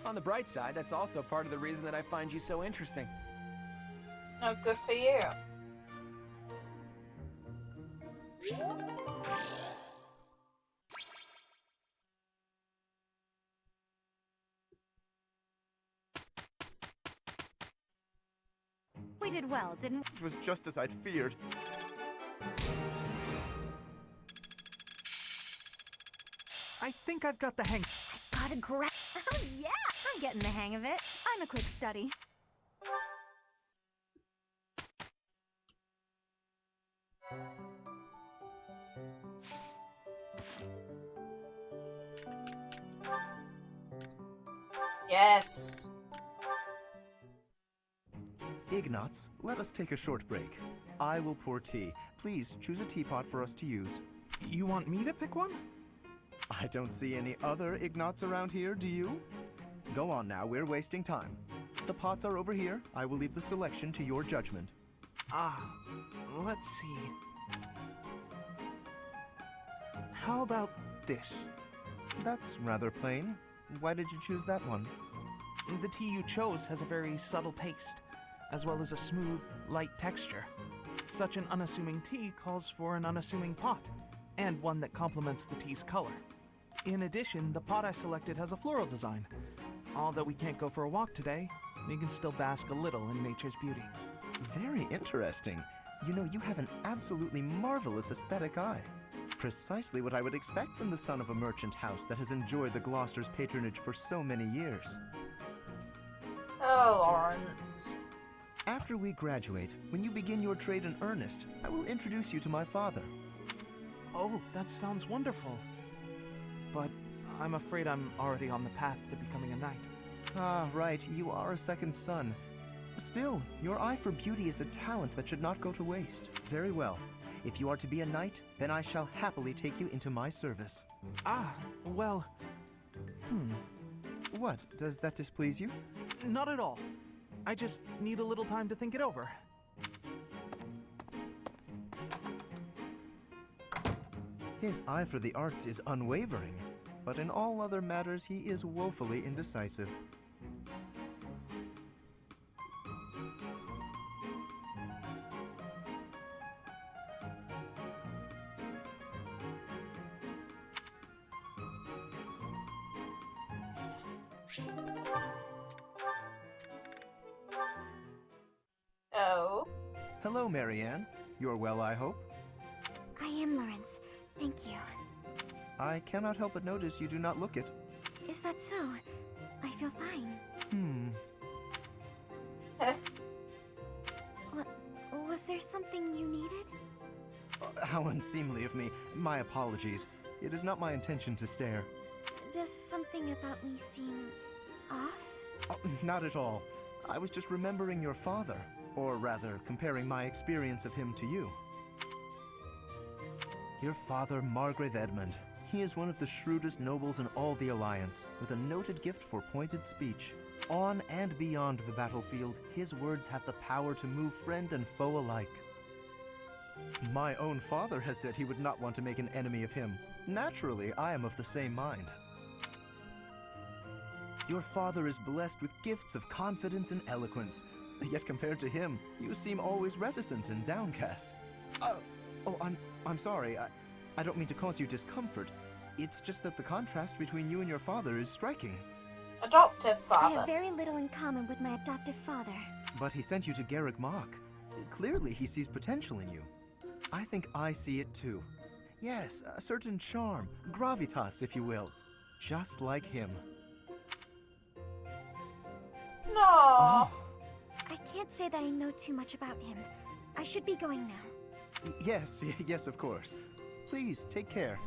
On the bright side, that's also part of the reason that I find you so interesting. No, good for you. We did well, didn't we? It was just as I'd feared. I think I've got the hang. Gotta grab. Oh, yeah! I'm getting the hang of it. I'm a quick study. Yes. Ignatz, let us take a short break. I will pour tea. Please choose a teapot for us to use. You want me to pick one? I don't see any other Ignatz around here, do you? Go on now, we're wasting time. The pots are over here. I will leave the selection to your judgment. Let's see. How about this? That's rather plain. Why did you choose that one? The tea you chose has a very subtle taste, as well as a smooth, light texture. Such an unassuming tea calls for an unassuming pot, and one that complements the tea's color. In addition, the pot I selected has a floral design. Although we can't go for a walk today, we can still bask a little in nature's beauty. Very interesting. You know, you have an absolutely marvelous aesthetic eye. Precisely what I would expect from the son of a merchant house that has enjoyed the Gloucester's patronage for so many years. Oh, Lawrence. After we graduate, when you begin your trade in earnest, I will introduce you to my father. Oh, that sounds wonderful. But I'm afraid I'm already on the path to becoming a knight. Ah, right, you are a second son. Still, your eye for beauty is a talent that should not go to waste. Very well. If you are to be a knight, then I shall happily take you into my service. Well... What? Does that displease you? Not at all. I just need a little time to think it over. His eye for the arts is unwavering, but in all other matters he is woefully indecisive. Oh. Hello, Marianne. You're well, I hope? I am, Lawrence. Thank you. I cannot help but notice you do not look it. Is that so? I feel fine. Was there something you needed? How unseemly of me. My apologies. It is not my intention to stare. Does something about me seem off? Oh, not at all. I was just remembering your father. Or rather, comparing my experience of him to you. Your father, Margrave Edmund. He is one of the shrewdest nobles in all the Alliance, with a noted gift for pointed speech. On and beyond the battlefield, his words have the power to move friend and foe alike. My own father has said he would not want to make an enemy of him. Naturally, I am of the same mind. Your father is blessed with gifts of confidence and eloquence, yet compared to him, you seem always reticent and downcast. I'm sorry. I don't mean to cause you discomfort. It's just that the contrast between you and your father is striking. Adoptive I father. have very little in common with my adoptive father. But he sent you to Garrick Mach. Clearly, he sees potential in you. I think I see it too. Yes, a certain charm, gravitas, if you will. Just like him. No. Oh. I can't say that I know too much about him. I should be going now. Yes, of course. Please, take care.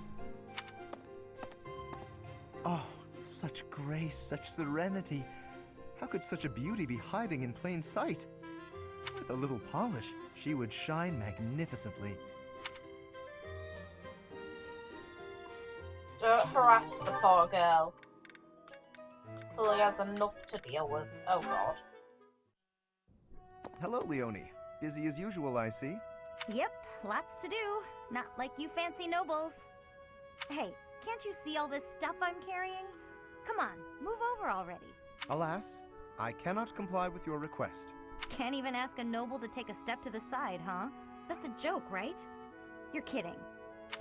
Oh, such grace, such serenity. How could such a beauty be hiding in plain sight? With a little polish, she would shine magnificently. Don't harass the poor girl. Clearly has enough to deal with. Oh god. Hello, Leonie. Busy as usual, I see. Yep, lots to do. Not like you fancy nobles. Hey, can't you see all this stuff I'm carrying? Come on, move over already. Alas, I cannot comply with your request. Can't even ask a noble to take a step to the side, huh? That's a joke, right? You're kidding.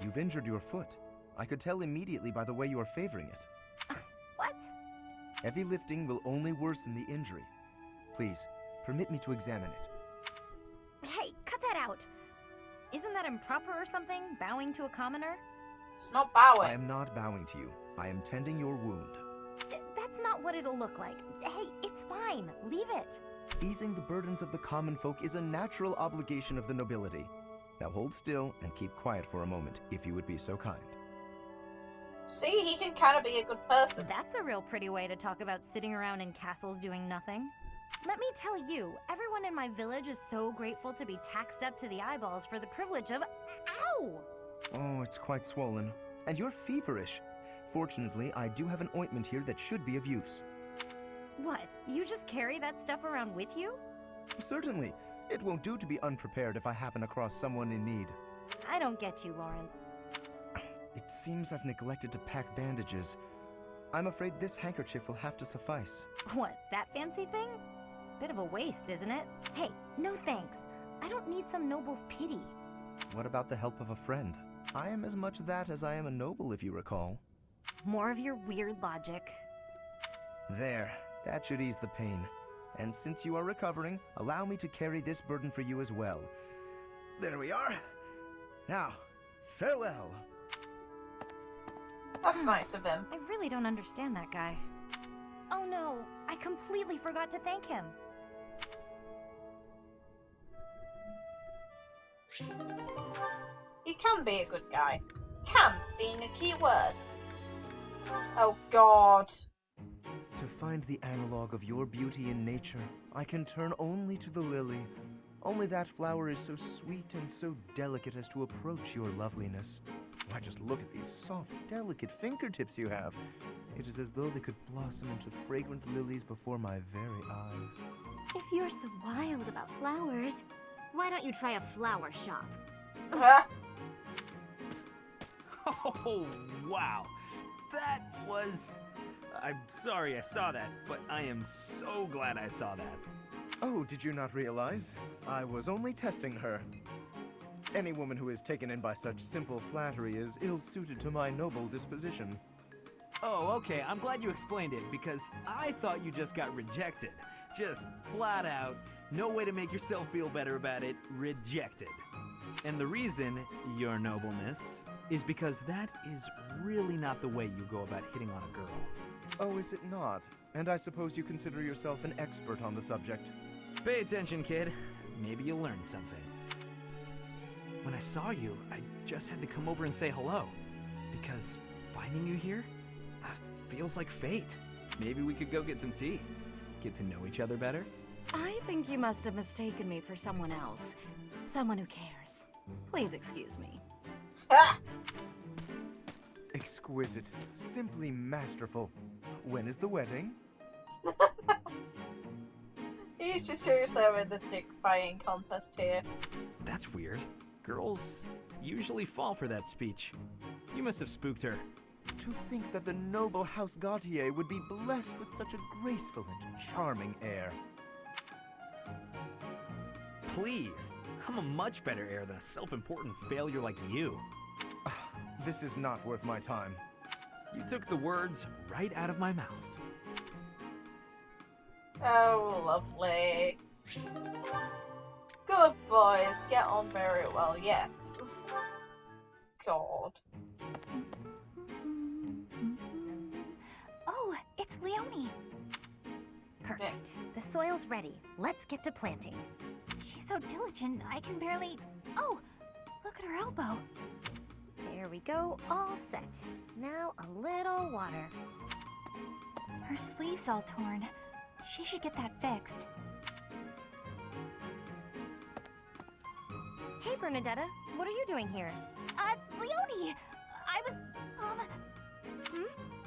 You've injured your foot. I could tell immediately by the way you are favoring it. What? Heavy lifting will only worsen the injury. Please, permit me to examine it. Hey, cut that out. Isn't that improper or something, bowing to a commoner? It's not bowing. I am not bowing to you. I am tending your wound. That's not what it'll look like. Hey, it's fine. Leave it. Easing the burdens of the common folk is a natural obligation of the nobility. Now hold still and keep quiet for a moment, if you would be so kind. See, he can kind of be a good person. That's a real pretty way to talk about sitting around in castles doing nothing. Let me tell you, everyone in my village is so grateful to be taxed up to the eyeballs for the privilege of... Ow! Oh, it's quite swollen. And you're feverish. Fortunately, I do have an ointment here that should be of use. What? You just carry that stuff around with you? Certainly. It won't do to be unprepared if I happen across someone in need. I don't get you, Lawrence. It seems I've neglected to pack bandages. I'm afraid this handkerchief will have to suffice. What, that fancy thing? Bit of a waste, isn't it? Hey, no thanks. I don't need some noble's pity. What about the help of a friend? I am as much that as I am a noble, if you recall. More of your weird logic. There, that should ease the pain. And since you are recovering, allow me to carry this burden for you as well. There we are. Now, farewell. That's nice of him. I really don't understand that guy. Oh no, I completely forgot to thank him. He can be a good guy. Can being a key word. Oh god. To find the analog of your beauty in nature, I can turn only to the lily. Only that flower is so sweet and so delicate as to approach your loveliness. Why, just look at these soft, delicate fingertips you have. It is as though they could blossom into fragrant lilies before my very eyes. If you're so wild about flowers, why don't you try a flower shop? Oh, wow. That was... I'm sorry I saw that, but I am so glad I saw that. Oh, did you not realize? I was only testing her. Any woman who is taken in by such simple flattery is ill-suited to my noble disposition. Oh, okay, I'm glad you explained it, because I thought you just got rejected. Just flat out, no way to make yourself feel better about it, rejected. And the reason, your nobleness, is because that is really not the way you go about hitting on a girl. Oh, is it not? And I suppose you consider yourself an expert on the subject. Pay attention, kid. Maybe you'll learn something. When I saw you, I just had to come over and say hello. Because finding you here feels like fate. Maybe we could go get some tea. Get to know each other better. I think you must have mistaken me for someone else. Someone who cares. Please excuse me. Exquisite. Simply masterful. When is the wedding? He's just seriously having a dick-fighting contest here. That's weird. Girls usually fall for that speech. You must have spooked her. To think that the noble House Gautier would be blessed with such a graceful and charming heir. Please. I'm a much better heir than a self-important failure like you. This is not worth my time. You took the words right out of my mouth. Oh, lovely. Good boys, get on very well, yes. God. Oh, it's Leonie. Perfect. The soil's ready. Let's get to planting. She's so diligent, I can barely... Oh, look at her elbow. There we go, all set. Now a little water. Her sleeve's all torn. She should get that fixed. Hey, Bernadetta, what are you doing here? Leonie! I was,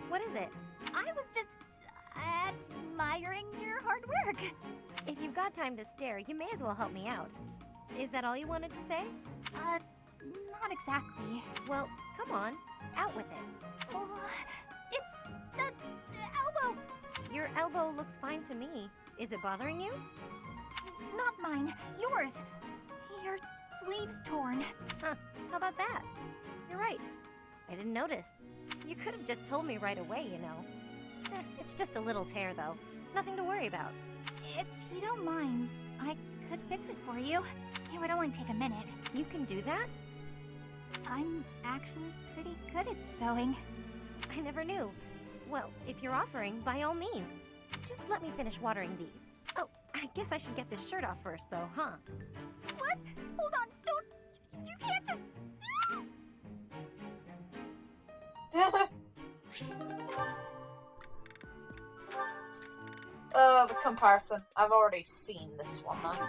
What is it? I was just admiring your hard work. If you've got time to stare, you may as well help me out. Is that all you wanted to say? Not exactly. Well, come on, out with it. Oh, it's the elbow. Your elbow looks fine to me. Is it bothering you? Not mine, yours. Your sleeve's torn. Huh, how about that? You're right. I didn't notice. You could have just told me right away, you know. It's just a little tear, though. Nothing to worry about. If you don't mind, I could fix it for you. It would only take a minute. You can do that? I'm actually pretty good at sewing. I never knew. Well, if you're offering, by all means. Just let me finish watering these. Oh, I guess I should get this shirt off first, though, huh? What? Hold on, don't... You can't just... Oh, the comparison. I've already seen this one, though.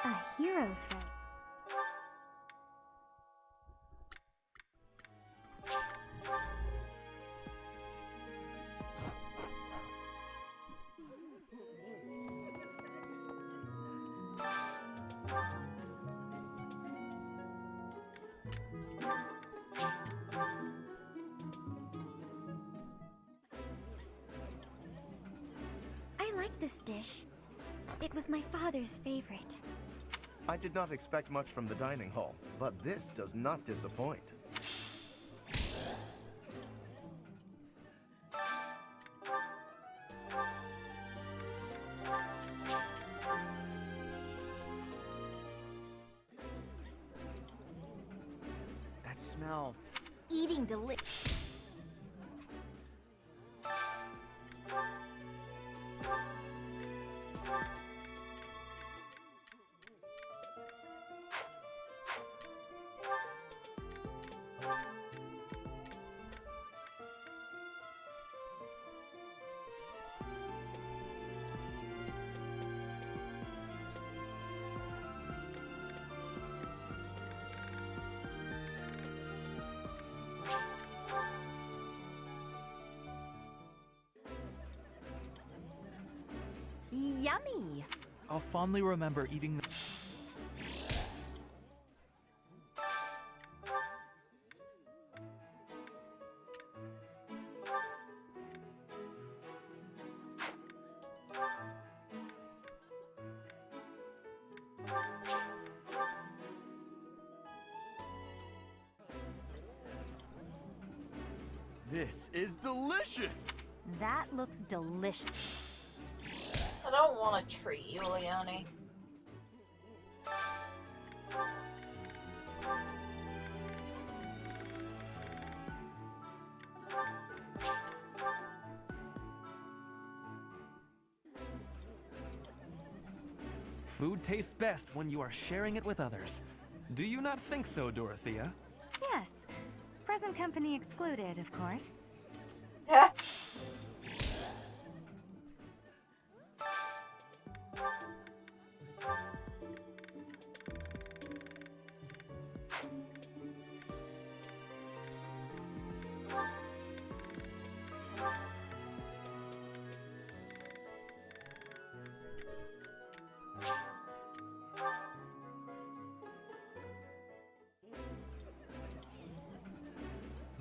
A hero's right. I like this dish. It was my father's favorite. I did not expect much from the dining hall, but this does not disappoint. That smell. Eating delicious. Yummy! I'll fondly remember eating the... This is delicious! That looks delicious. I don't want to treat you, Leonie. Food tastes best when you are sharing it with others. Do you not think so, Dorothea? Yes. Present company excluded, of course.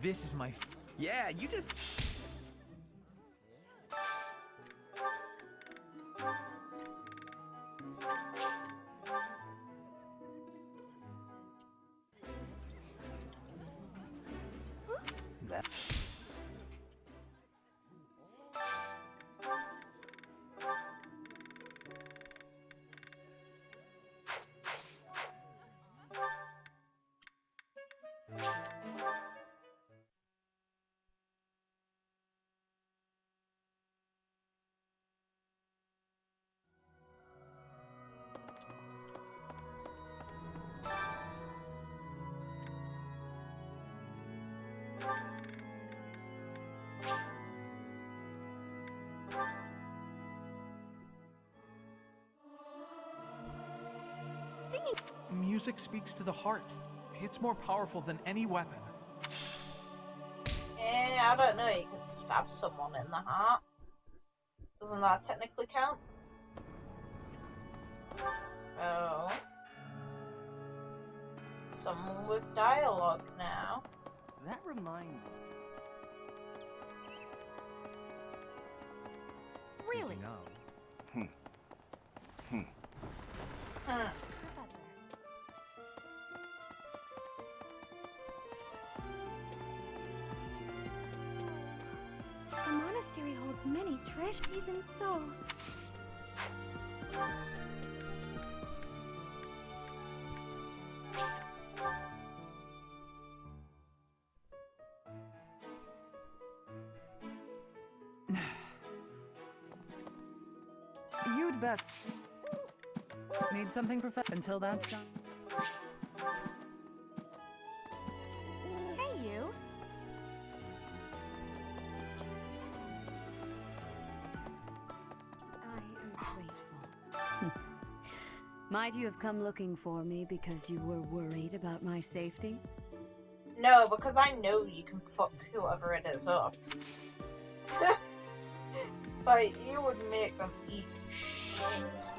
This is my... Yeah, you just... That. Singing. Music speaks to the heart. It's more powerful than any weapon. I don't know, you can stab someone in the heart. Doesn't that technically count? Oh. Someone with dialogue now. That reminds me. Really? Speaking of. Professor. The monastery holds many treasures. Even so. You'd best. Need something until that's done. Hey, you. I am grateful. Might you have come looking for me because you were worried about my safety? No, because I know you can fuck whoever it is up. Like, you would make them eat shit.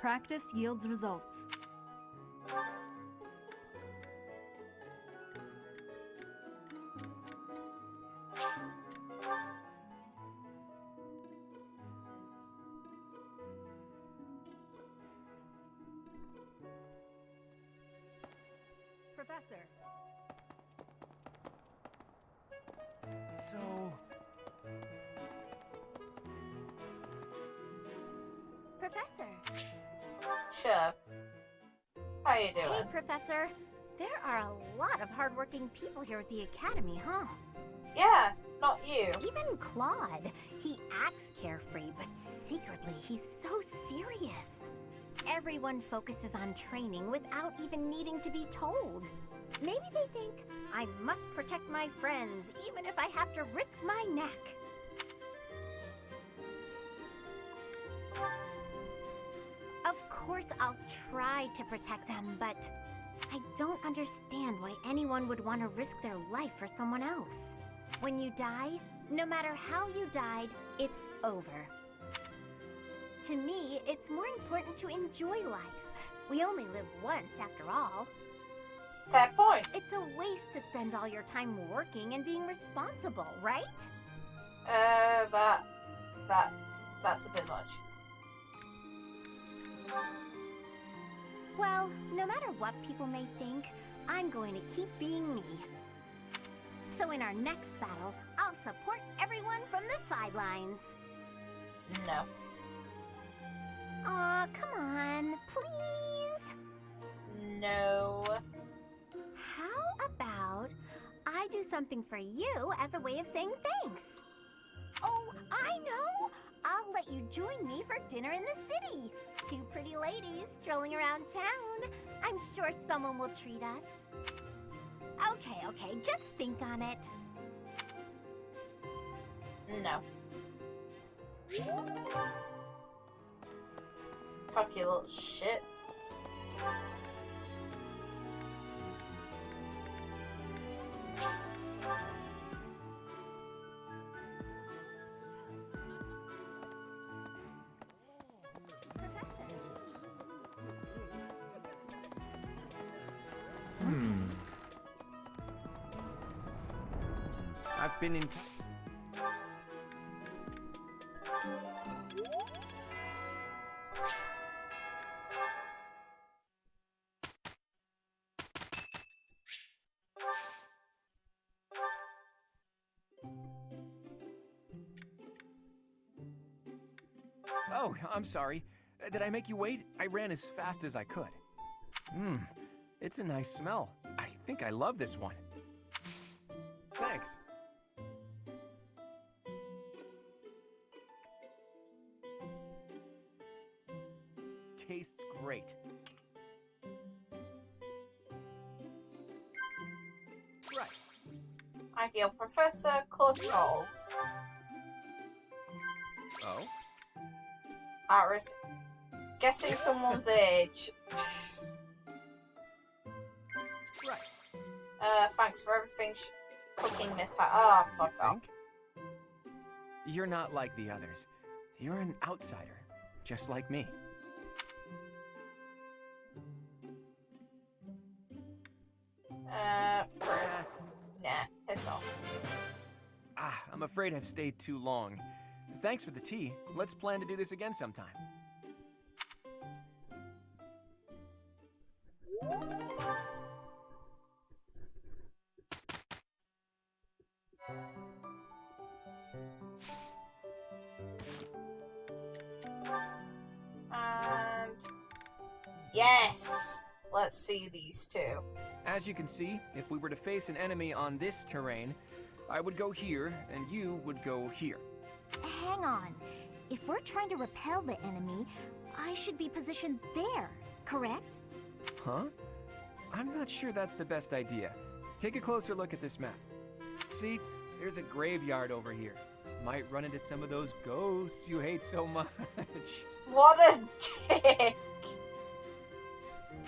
Practice yields results. Professor. So... Professor. Sure. How you doing? Hey, Professor. There are a lot of hardworking people here at the Academy, huh? Yeah, not you. Even Claude. He acts carefree, but secretly he's so serious. Everyone focuses on training without even needing to be told. Maybe they think, I must protect my friends, even if I have to risk my neck. Of course I'll try to protect them, but I don't understand why anyone would want to risk their life for someone else. When you die, no matter how you died, it's over. To me, it's more important to enjoy life. We only live once, after all. Fair point. It's a waste to spend all your time working and being responsible, right? That's a bit much. Well, no matter what people may think, I'm going to keep being me. So in our next battle, I'll support everyone from the sidelines. No. Aw, come on, please? No. How about I do something for you as a way of saying thanks? Oh, I know! I'll let you join me for dinner in the city. Two pretty ladies strolling around town. I'm sure someone will treat us. Okay, just think on it. No. Fuck you little shit. I've been in... Oh, I'm sorry. Did I make you wait? I ran as fast as I could. It's a nice smell. I think I love this one. Thanks. Tastes great. Right. Ideal Professor, close calls. Oh? Iris, guessing someone's age. Right. Thanks for everything. Cooking mishap. Oh, fuck off. You're not like the others. You're an outsider, just like me. Bruce. Nah, piss off. I'm afraid I've stayed too long. Thanks for the tea. Let's plan to do this again sometime. And... yes! Let's see these two. As you can see, if we were to face an enemy on this terrain, I would go here, and you would go here. Hang on. If we're trying to repel the enemy, I should be positioned there, correct? Huh? I'm not sure that's the best idea. Take a closer look at this map. See, there's a graveyard over here. Might run into some of those ghosts you hate so much. What a dick!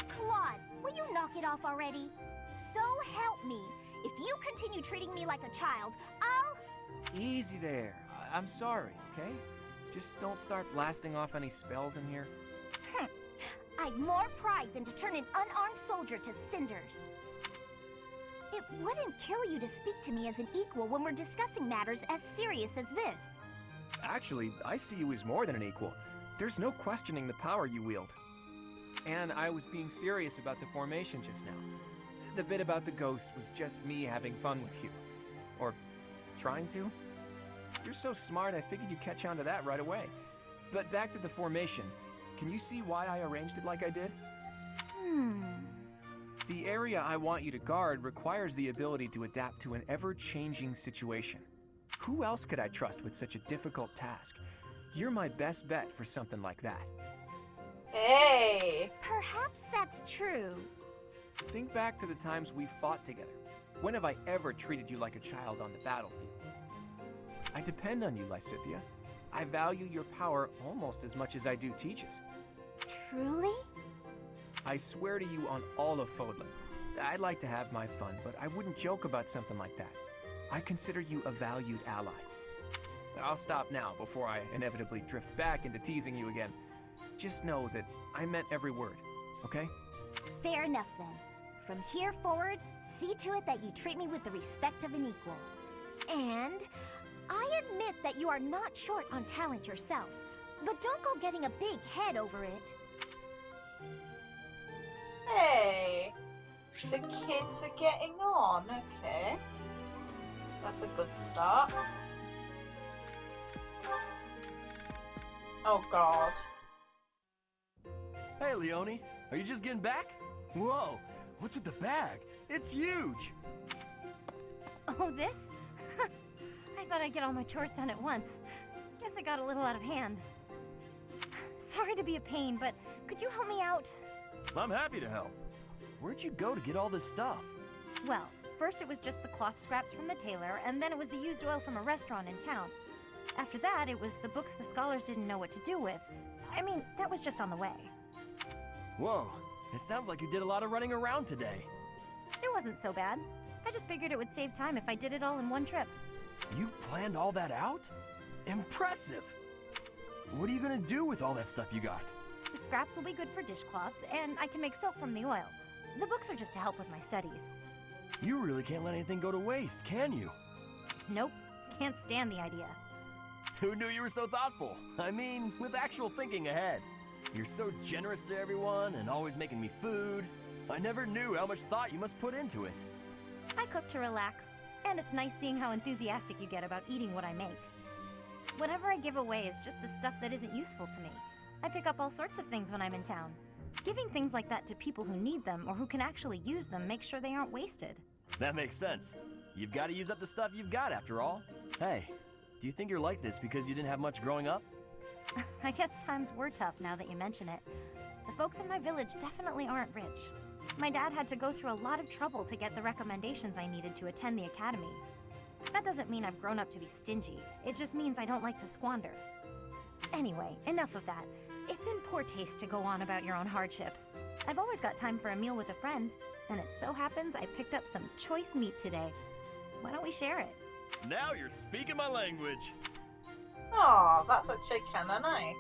Claude, will you knock it off already? So help me. If you continue treating me like a child, I'll... Easy there. I'm sorry, okay? Just don't start blasting off any spells in here. I've more pride than to turn an unarmed soldier to cinders. It wouldn't kill you to speak to me as an equal when we're discussing matters as serious as this. Actually, I see you as more than an equal. There's no questioning the power you wield. And I was being serious about the formation just now. The bit about the ghosts was just me having fun with you. Or trying to. You're so smart, I figured you'd catch on to that right away. But back to the formation. Can you see why I arranged it like I did? The area I want you to guard requires the ability to adapt to an ever-changing situation. Who else could I trust with such a difficult task? You're my best bet for something like that. Hey! Perhaps that's true. Think back to the times we fought together. When have I ever treated you like a child on the battlefield? I depend on you, Lysithea. I value your power almost as much as I do Teach's. Truly? I swear to you on all of Fodlan. I'd like to have my fun, but I wouldn't joke about something like that. I consider you a valued ally. I'll stop now before I inevitably drift back into teasing you again. Just know that I meant every word, okay? Fair enough then. From here forward, see to it that you treat me with the respect of an equal. And I admit that you are not short on talent yourself, but don't go getting a big head over it. Hey! The kids are getting on, okay. That's a good start. Oh god. Hey, Leone. Are you just getting back? Whoa! What's with the bag? It's huge! Oh, this? I thought I'd get all my chores done at once. Guess it got a little out of hand. Sorry to be a pain, but could you help me out? I'm happy to help. Where'd you go to get all this stuff? Well, first it was just the cloth scraps from the tailor, and then it was the used oil from a restaurant in town. After that, it was the books the scholars didn't know what to do with. I mean, that was just on the way. Whoa, it sounds like you did a lot of running around today. It wasn't so bad. I just figured it would save time if I did it all in one trip. You planned all that out? Impressive! What are you gonna do with all that stuff you got? The scraps will be good for dishcloths, and I can make soap from the oil. The books are just to help with my studies. You really can't let anything go to waste, can you? Nope, can't stand the idea. Who knew you were so thoughtful? I mean, with actual thinking ahead. You're so generous to everyone and always making me food. I never knew how much thought you must put into it. I cook to relax, and it's nice seeing how enthusiastic you get about eating what I make. Whatever I give away is just the stuff that isn't useful to me. I pick up all sorts of things when I'm in town. Giving things like that to people who need them or who can actually use them makes sure they aren't wasted. That makes sense. You've got to use up the stuff you've got after all. Hey, do you think you're like this because you didn't have much growing up? I guess times were tough now that you mention it. The folks in my village definitely aren't rich. My dad had to go through a lot of trouble to get the recommendations I needed to attend the academy. That doesn't mean I've grown up to be stingy. It just means I don't like to squander. Anyway, enough of that. It's in poor taste to go on about your own hardships. I've always got time for a meal with a friend, and it so happens I picked up some choice meat today. Why don't we share it? Now you're speaking my language. Oh, that's actually kind of nice.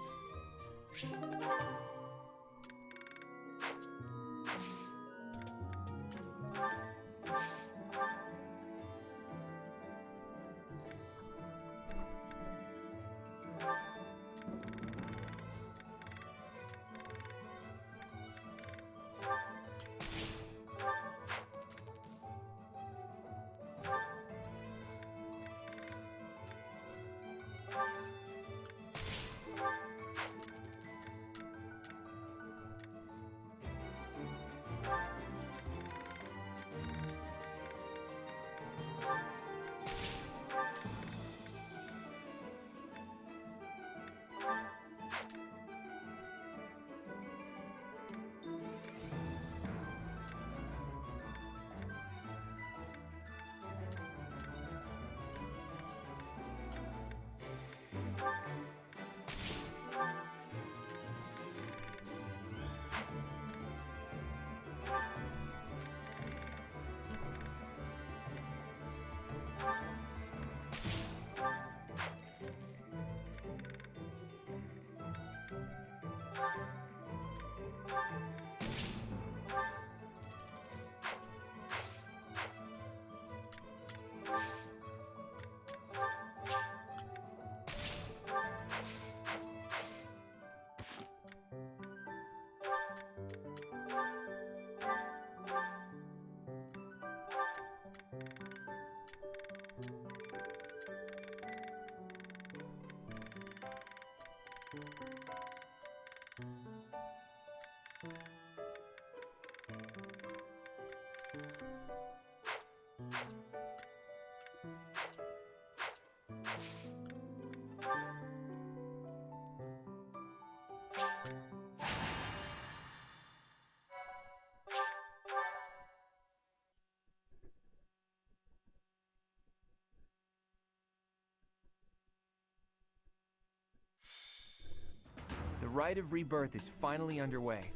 The Rite of Rebirth is finally underway.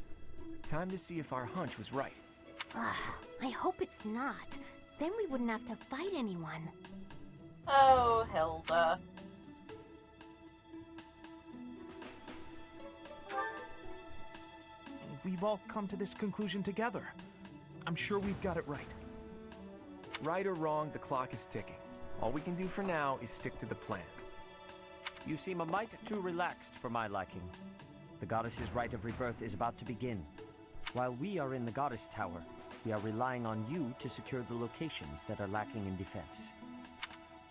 Time to see if our hunch was right. I hope it's not. Then we wouldn't have to fight anyone. Oh, Hilda. We've all come to this conclusion together. I'm sure we've got it right. Right or wrong, the clock is ticking. All we can do for now is stick to the plan. You seem a mite too relaxed for my liking. The goddess's Rite of Rebirth is about to begin. While we are in the Goddess Tower, we are relying on you to secure the locations that are lacking in defense.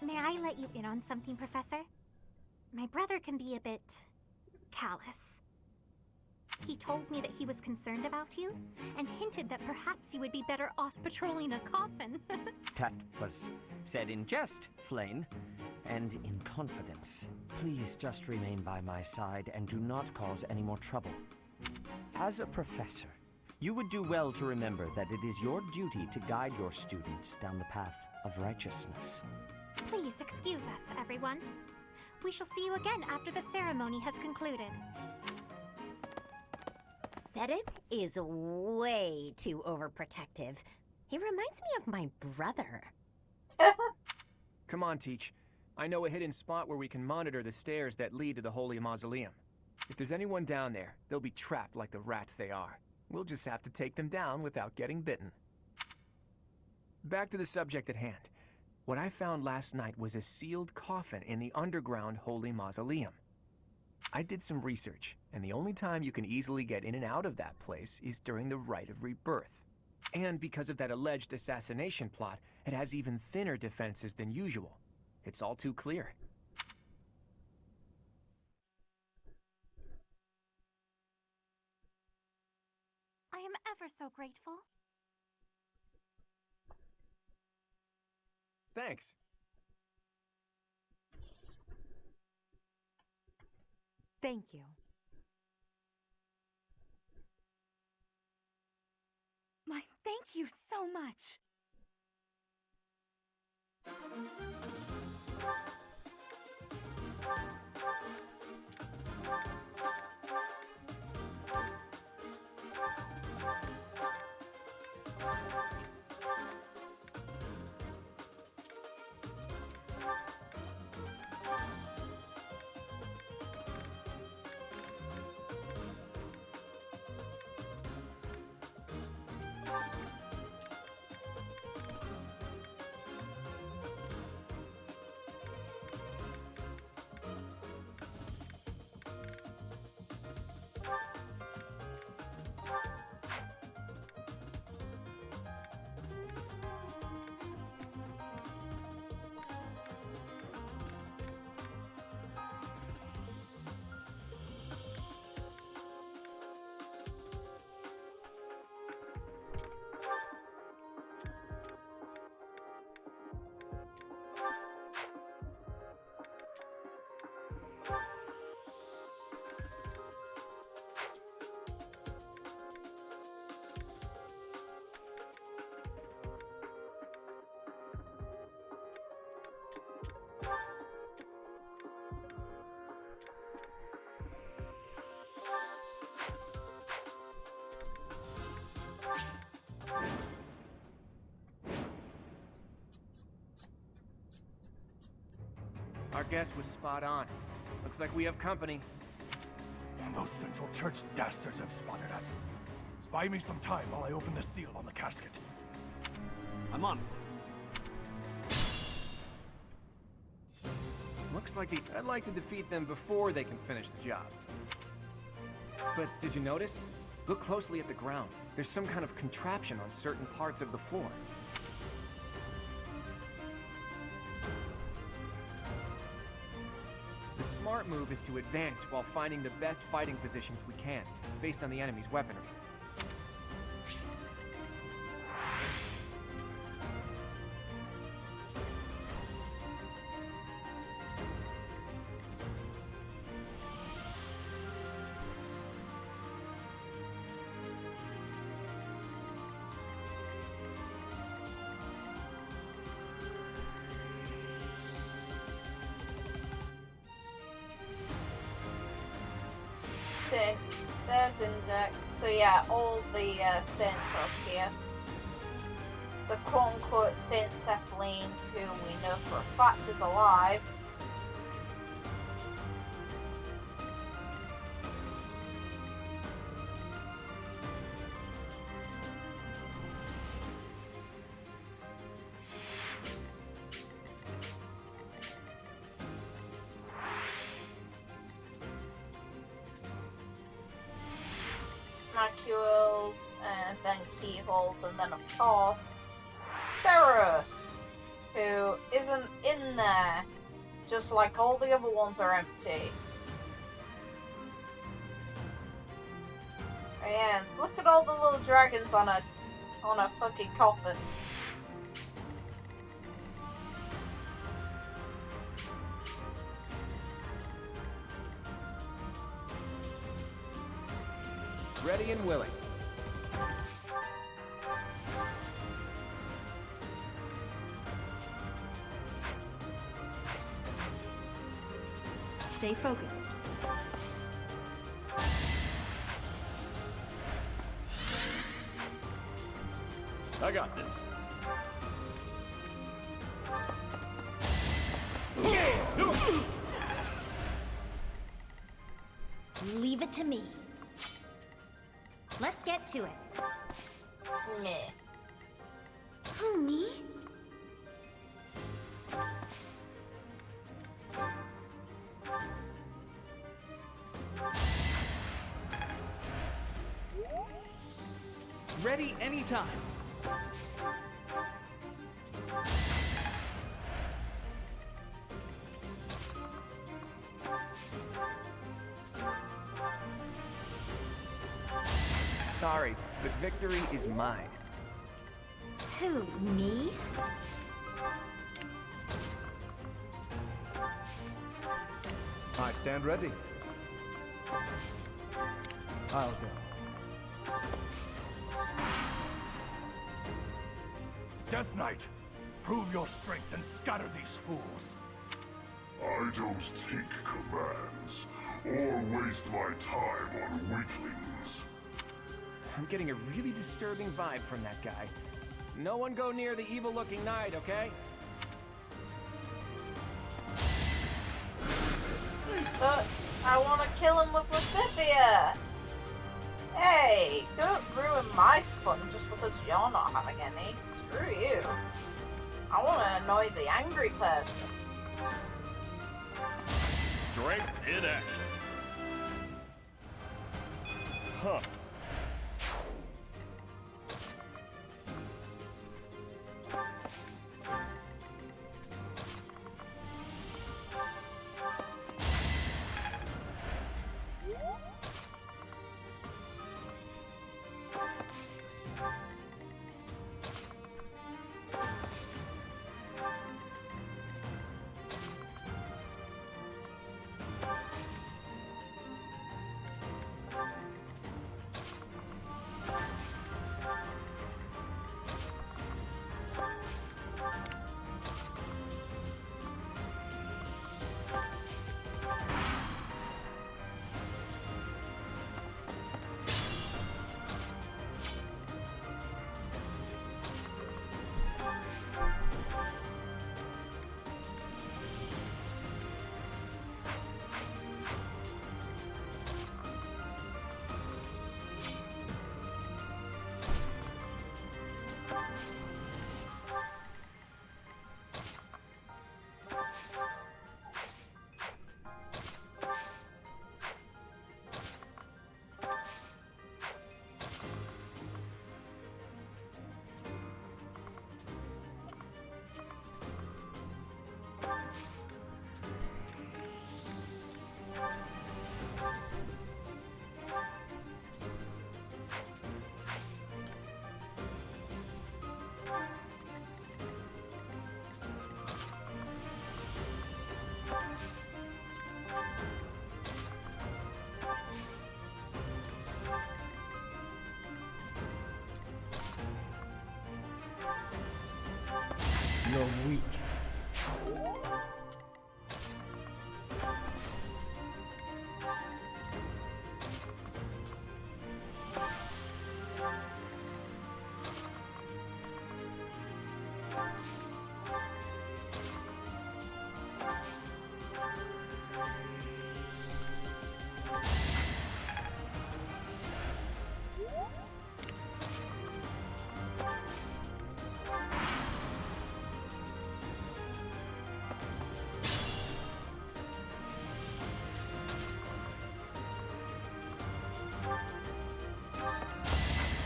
May I let you in on something, Professor? My brother can be a bit callous. He told me that he was concerned about you, and hinted that perhaps you would be better off patrolling a coffin. That was said in jest, Flane, and in confidence. Please just remain by my side and do not cause any more trouble. As a professor, you would do well to remember that it is your duty to guide your students down the path of righteousness. Please excuse us, everyone. We shall see you again after the ceremony has concluded. Sedith is way too overprotective. He reminds me of my brother. Come on, Teach. I know a hidden spot where we can monitor the stairs that lead to the Holy Mausoleum. If there's anyone down there, they'll be trapped like the rats they are. We'll just have to take them down without getting bitten. Back to the subject at hand. What I found last night was a sealed coffin in the underground Holy Mausoleum. I did some research, and the only time you can easily get in and out of that place is during the Rite of Rebirth. And because of that alleged assassination plot, it has even thinner defenses than usual. It's all too clear. I am ever so grateful. Thanks. Thank you. My, thank you so much. Our guess was spot on. Looks like we have company. Those Central Church dastards have spotted us. Buy me some time while I open the seal on the casket. I'm on it. Looks like I'd like to defeat them before they can finish the job. But did you notice? Look closely at the ground. There's some kind of contraption on certain parts of the floor. The smart move is to advance while finding the best fighting positions we can, based on the enemy's weaponry. There's index. So yeah, all the saints are up here. So quote-unquote Saint Cephalines, who we know for a fact is alive. Macules, and then keyholes, and then of course Seiros, who isn't in there, just like all the other ones are empty. And look at all the little dragons on a fucking coffin. Ready and willing. Stay focused. I got this. Leave it to me. Let's get to it. Meh. Who, me? Ready anytime. Sorry, but victory is mine. Who, me? I stand ready. I'll go. Death Knight, prove your strength and scatter these fools. I don't take commands, or waste my time on weaklings. I'm getting a really disturbing vibe from that guy. No one go near the evil-looking knight, okay? But I want to kill him with Lysithea. Hey, don't ruin my fun just because you're not having any. Screw you. I want to annoy the angry person. Strength in action. Huh. You're weak.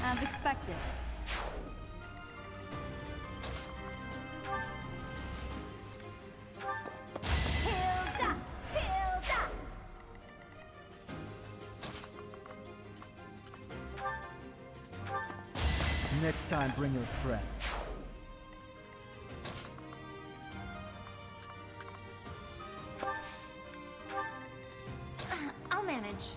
As expected. Hilda! Hilda! Next time, bring your friends. I'll manage.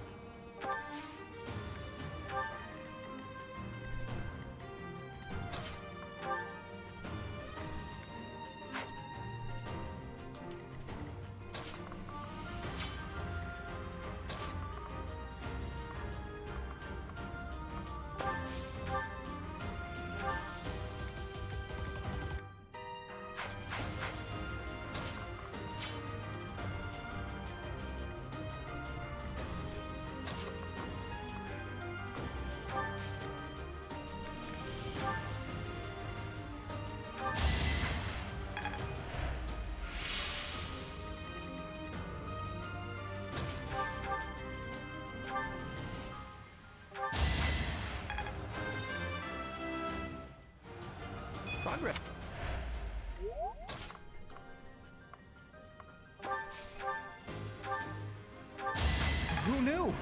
progress. Who knew?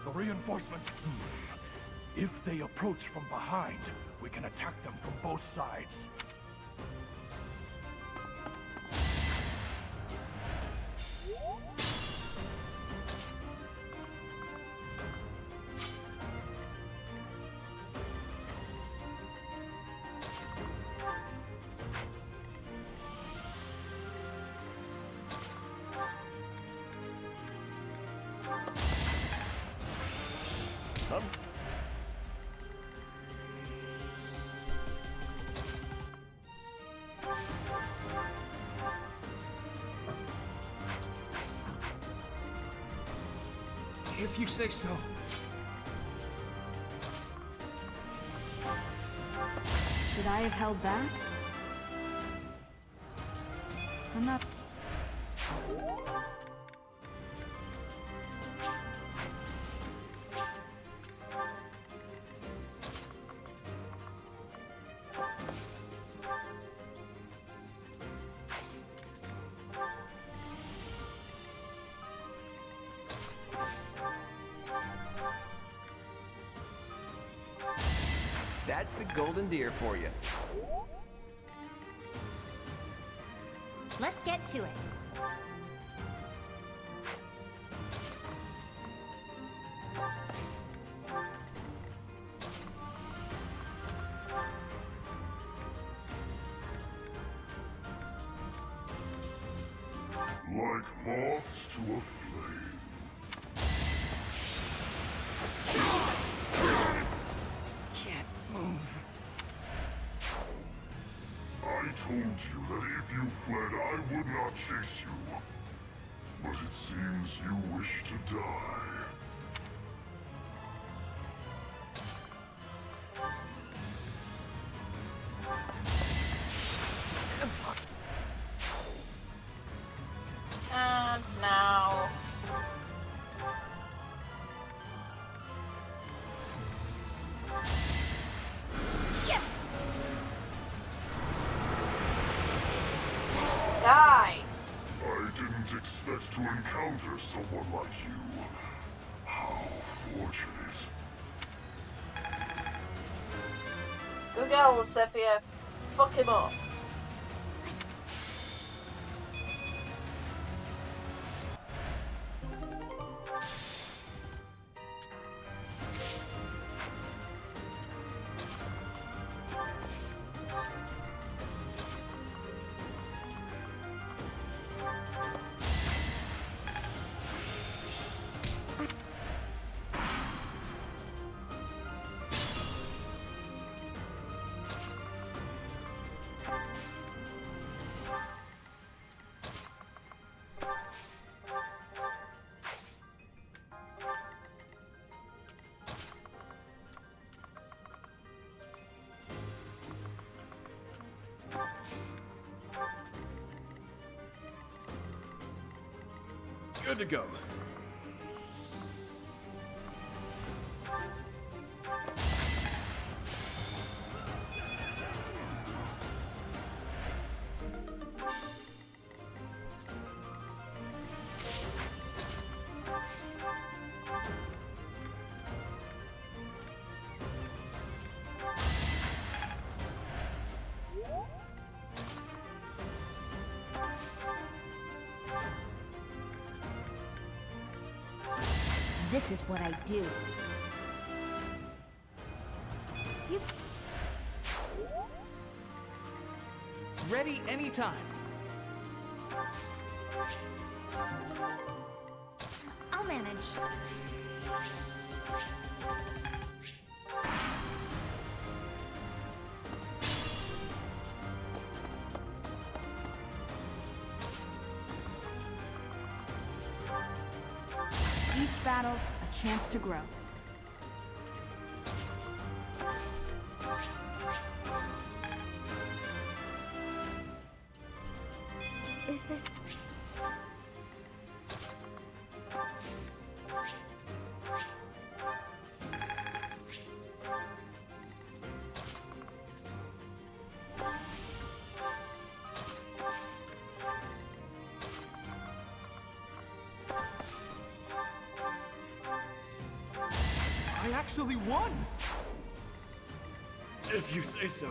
The reinforcements. If they approach from behind, we can attack them from both sides. If you say so. Should I have held back? I'm not... That's the golden deer for you. Let's get to it. Like moths to a flame. Can't move. I told you that if you fled, I would not chase you. But it seems you wish to die. And now... Die! I didn't expect to encounter someone like you. How fortunate. Good girl, Lysithea. Fuck him up. Good to go. This is what I do. Ready anytime. I'll manage. Each battle, a chance to grow. Is this... I actually won! If you say so.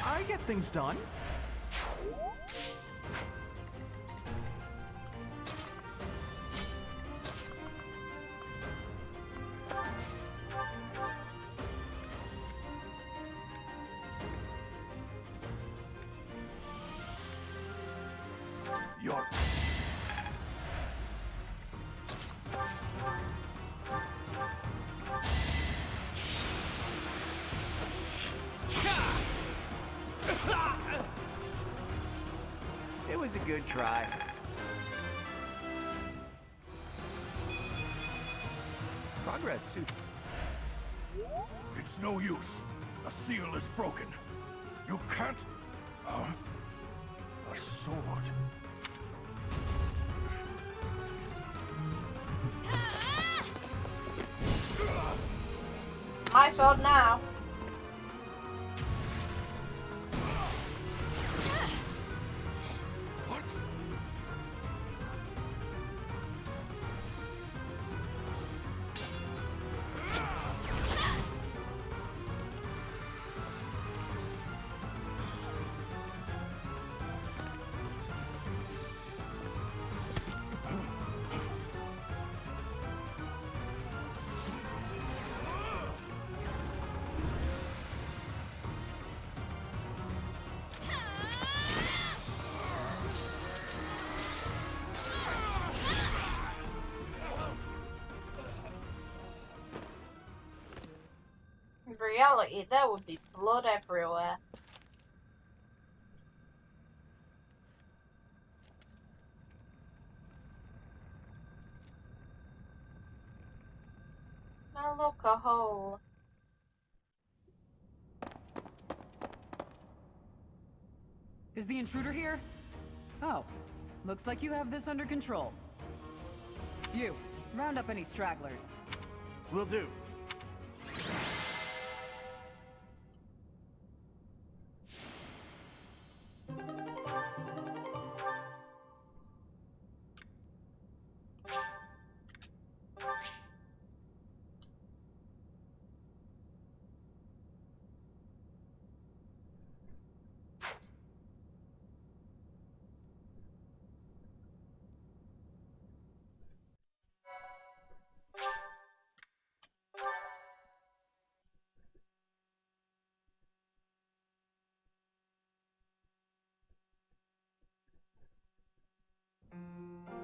I get things done. You're... It was a good try. Progress, suit. It's no use. The seal is broken. You can't... a sword. My sword now. In reality, there would be blood everywhere. Now look, a hole. Is the intruder here? Oh, looks like you have this under control. You, round up any stragglers. Will do.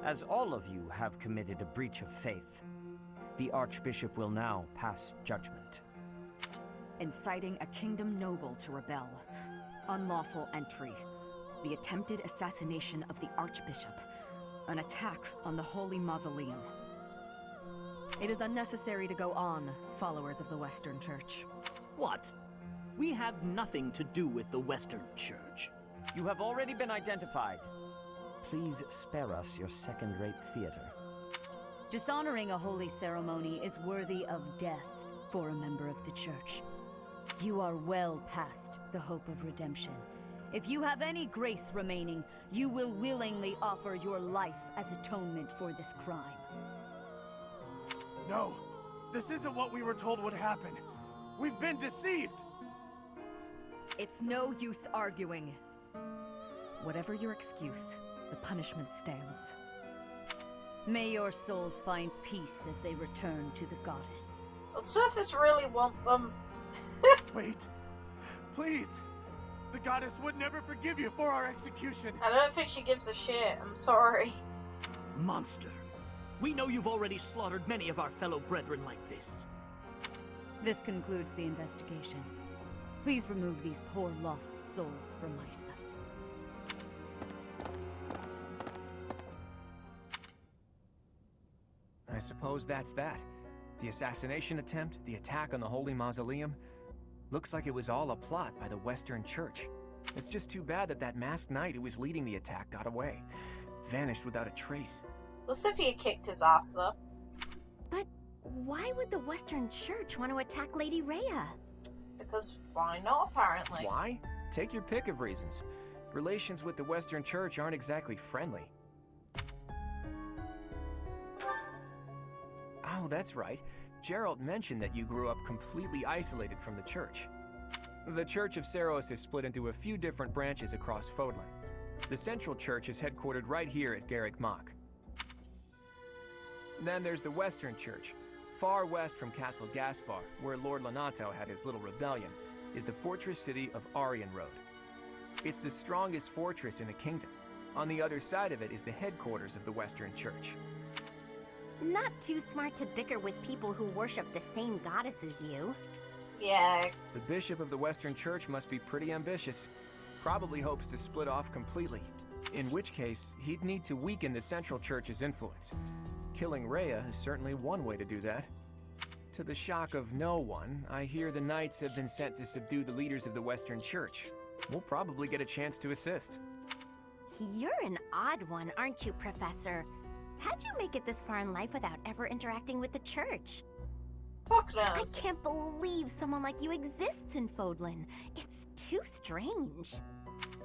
As all of you have committed a breach of faith, the Archbishop will now pass judgment. Inciting a kingdom noble to rebel. Unlawful entry. The attempted assassination of the Archbishop. An attack on the Holy Mausoleum. It is unnecessary to go on, followers of the Western Church. What? We have nothing to do with the Western Church. You have already been identified. Please spare us your second-rate theater. Dishonoring a holy ceremony is worthy of death for a member of the Church. You are well past the hope of redemption. If you have any grace remaining, you will willingly offer your life as atonement for this crime. No, this isn't what we were told would happen. We've been deceived! It's no use arguing. Whatever your excuse, the punishment stands. May your souls find peace as they return to the goddess. Does Sothis really want them? Wait, please! The goddess would never forgive you for our execution! I don't think she gives a shit, I'm sorry. Monster. We know you've already slaughtered many of our fellow brethren like this. This concludes the investigation. Please remove these poor lost souls from my sight. I suppose that's that. The assassination attempt, the attack on the Holy Mausoleum. Looks like it was all a plot by the Western Church. It's just too bad that that masked knight who was leading the attack got away. Vanished without a trace. Lysithea kicked his ass, though. But why would the Western Church want to attack Lady Rhea? Because why not, apparently? Why? Take your pick of reasons. Relations with the Western Church aren't exactly friendly. Oh, that's right. Gerald mentioned that you grew up completely isolated from the church. The Church of Seiros is split into a few different branches across Fodlan. The central church is headquartered right here at Garrick Mach. Then there's the Western Church. Far west from Castle Gaspar, where Lord Lonato had his little rebellion, is the fortress city of Aryan Road. It's the strongest fortress in the kingdom. On the other side of it is the headquarters of the Western Church. Not too smart to bicker with people who worship the same goddess as you. Yeah. The bishop of the Western Church must be pretty ambitious. Probably hopes to split off completely. In which case, he'd need to weaken the Central Church's influence. Killing Rhea is certainly one way to do that. To the shock of no one, I hear the knights have been sent to subdue the leaders of the Western Church. We'll probably get a chance to assist. You're an odd one, aren't you, Professor? How'd you make it this far in life without ever interacting with the church? Fuck knows. I can't believe someone like you exists in Fodlan. It's too strange.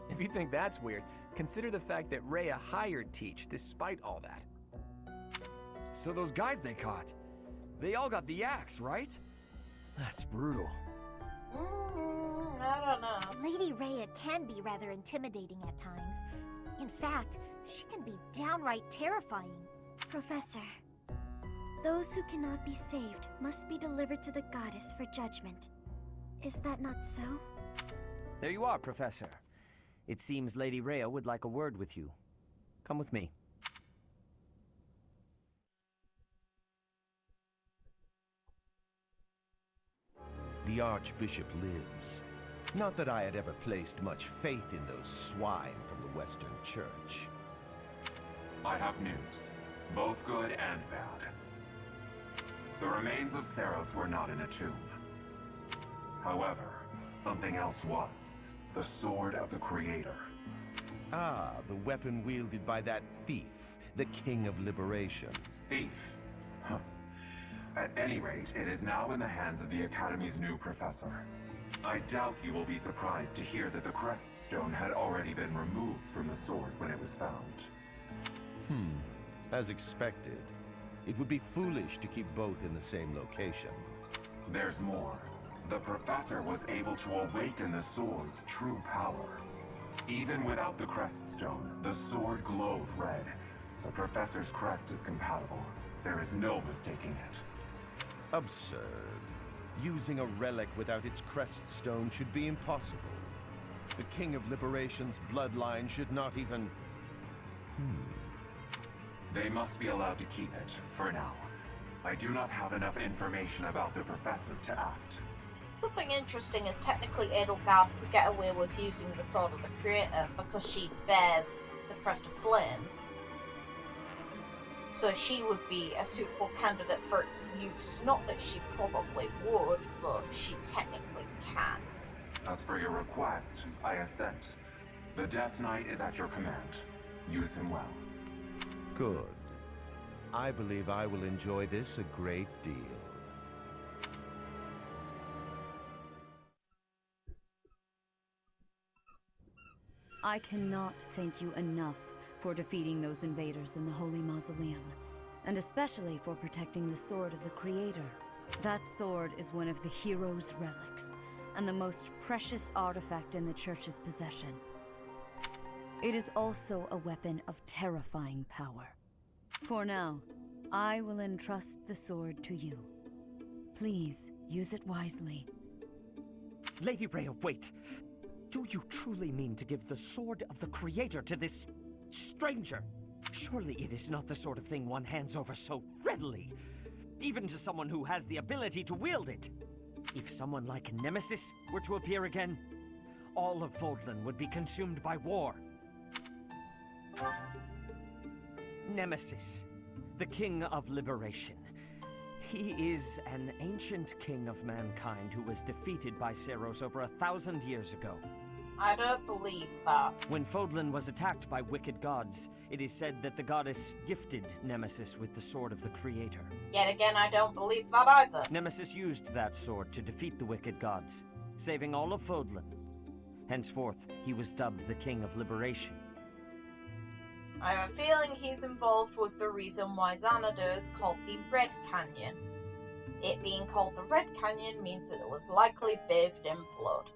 If you think that's weird, consider the fact that Rhea hired Teach despite all that. So those guys they caught, they all got the axe, right? That's brutal. I don't know. Lady Rhea can be rather intimidating at times. In fact, she can be downright terrifying. Professor, those who cannot be saved must be delivered to the goddess for judgment. Is that not so? There you are, Professor. It seems Lady Rhea would like a word with you. Come with me. The Archbishop lives. Not that I had ever placed much faith in those swine from the Western Church. I have news, both good and bad. The remains of Seiros were not in a tomb. However, something else was. The Sword of the Creator. Ah, the weapon wielded by that thief, the King of Liberation. Thief? Huh. At any rate, it is now in the hands of the Academy's new professor. I doubt you will be surprised to hear that the crest stone had already been removed from the sword when it was found. As expected. It would be foolish to keep both in the same location. There's more. The professor was able to awaken the sword's true power. Even without the crest stone, the sword glowed red. The professor's crest is compatible. There is no mistaking it. Absurd. Using a relic without its crest stone should be impossible. The King of Liberation's bloodline should not even... They must be allowed to keep it, for now. I do not have enough information about the professor to act. Something interesting is technically Edelgard could get away with using the Sword of the Creator because she bears the Crest of Flames. So she would be a suitable candidate for its use. Not that she probably would, but she technically can. As for your request, I assent. The Death Knight is at your command. Use him well. Good. I believe I will enjoy this a great deal. I cannot thank you enough for defeating those invaders in the Holy Mausoleum, and especially for protecting the Sword of the Creator. That sword is one of the hero's relics, and the most precious artifact in the Church's possession. It is also a weapon of terrifying power. For now, I will entrust the sword to you. Please, use it wisely. Lady Rhea, wait! Do you truly mean to give the Sword of the Creator to this stranger? Surely it is not the sort of thing one hands over so readily, even to someone who has the ability to wield it. If someone like Nemesis were to appear again, all of Fodlan would be consumed by war. Nemesis, the King of Liberation. He is an ancient king of mankind who was defeated by Seiros over 1,000 years ago. I don't believe that. When Fodlan was attacked by wicked gods, it is said that the goddess gifted Nemesis with the Sword of the Creator. Yet again, I don't believe that either. Nemesis used that sword to defeat the wicked gods, saving all of Fodlan. Henceforth, he was dubbed the King of Liberation. I have a feeling he's involved with the reason why Xanadu is called the Red Canyon. It being called the Red Canyon means that it was likely bathed in blood.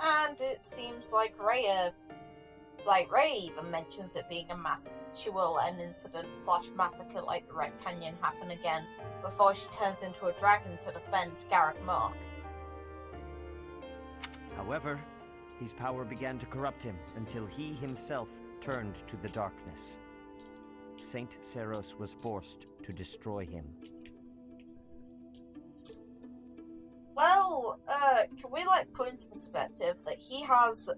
And it seems like Rhea even mentions it being a mass. She will let an incident/massacre like the Red Canyon happen again before she turns into a dragon to defend Garrett Mark. However, his power began to corrupt him until he himself turned to the darkness. Saint Seiros was forced to destroy him. Well, can we put into perspective that he has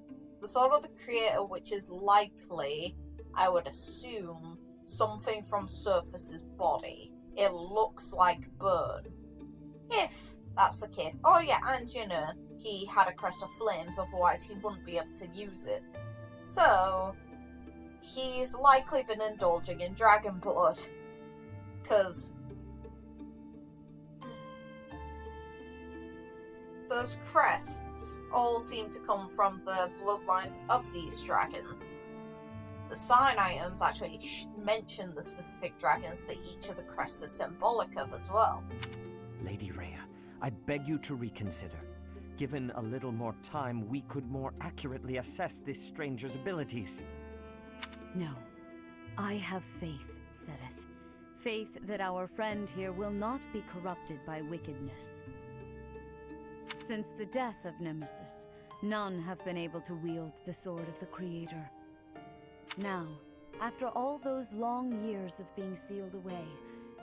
the Sword of the Creator, which is likely, I would assume, something from Sothis' body. It looks like bone. If that's the case. Oh yeah, and he had a crest of flames, otherwise he wouldn't be able to use it. So, he's likely been indulging in dragon blood. Because those crests all seem to come from the bloodlines of these dragons. The sign items actually mention the specific dragons that each of the crests is symbolic of as well. Lady Rhea, I beg you to reconsider. Given a little more time, we could more accurately assess this stranger's abilities. No. I have faith, Seteth. Faith that our friend here will not be corrupted by wickedness. Since the death of Nemesis, none have been able to wield the Sword of the Creator. Now, after all those long years of being sealed away,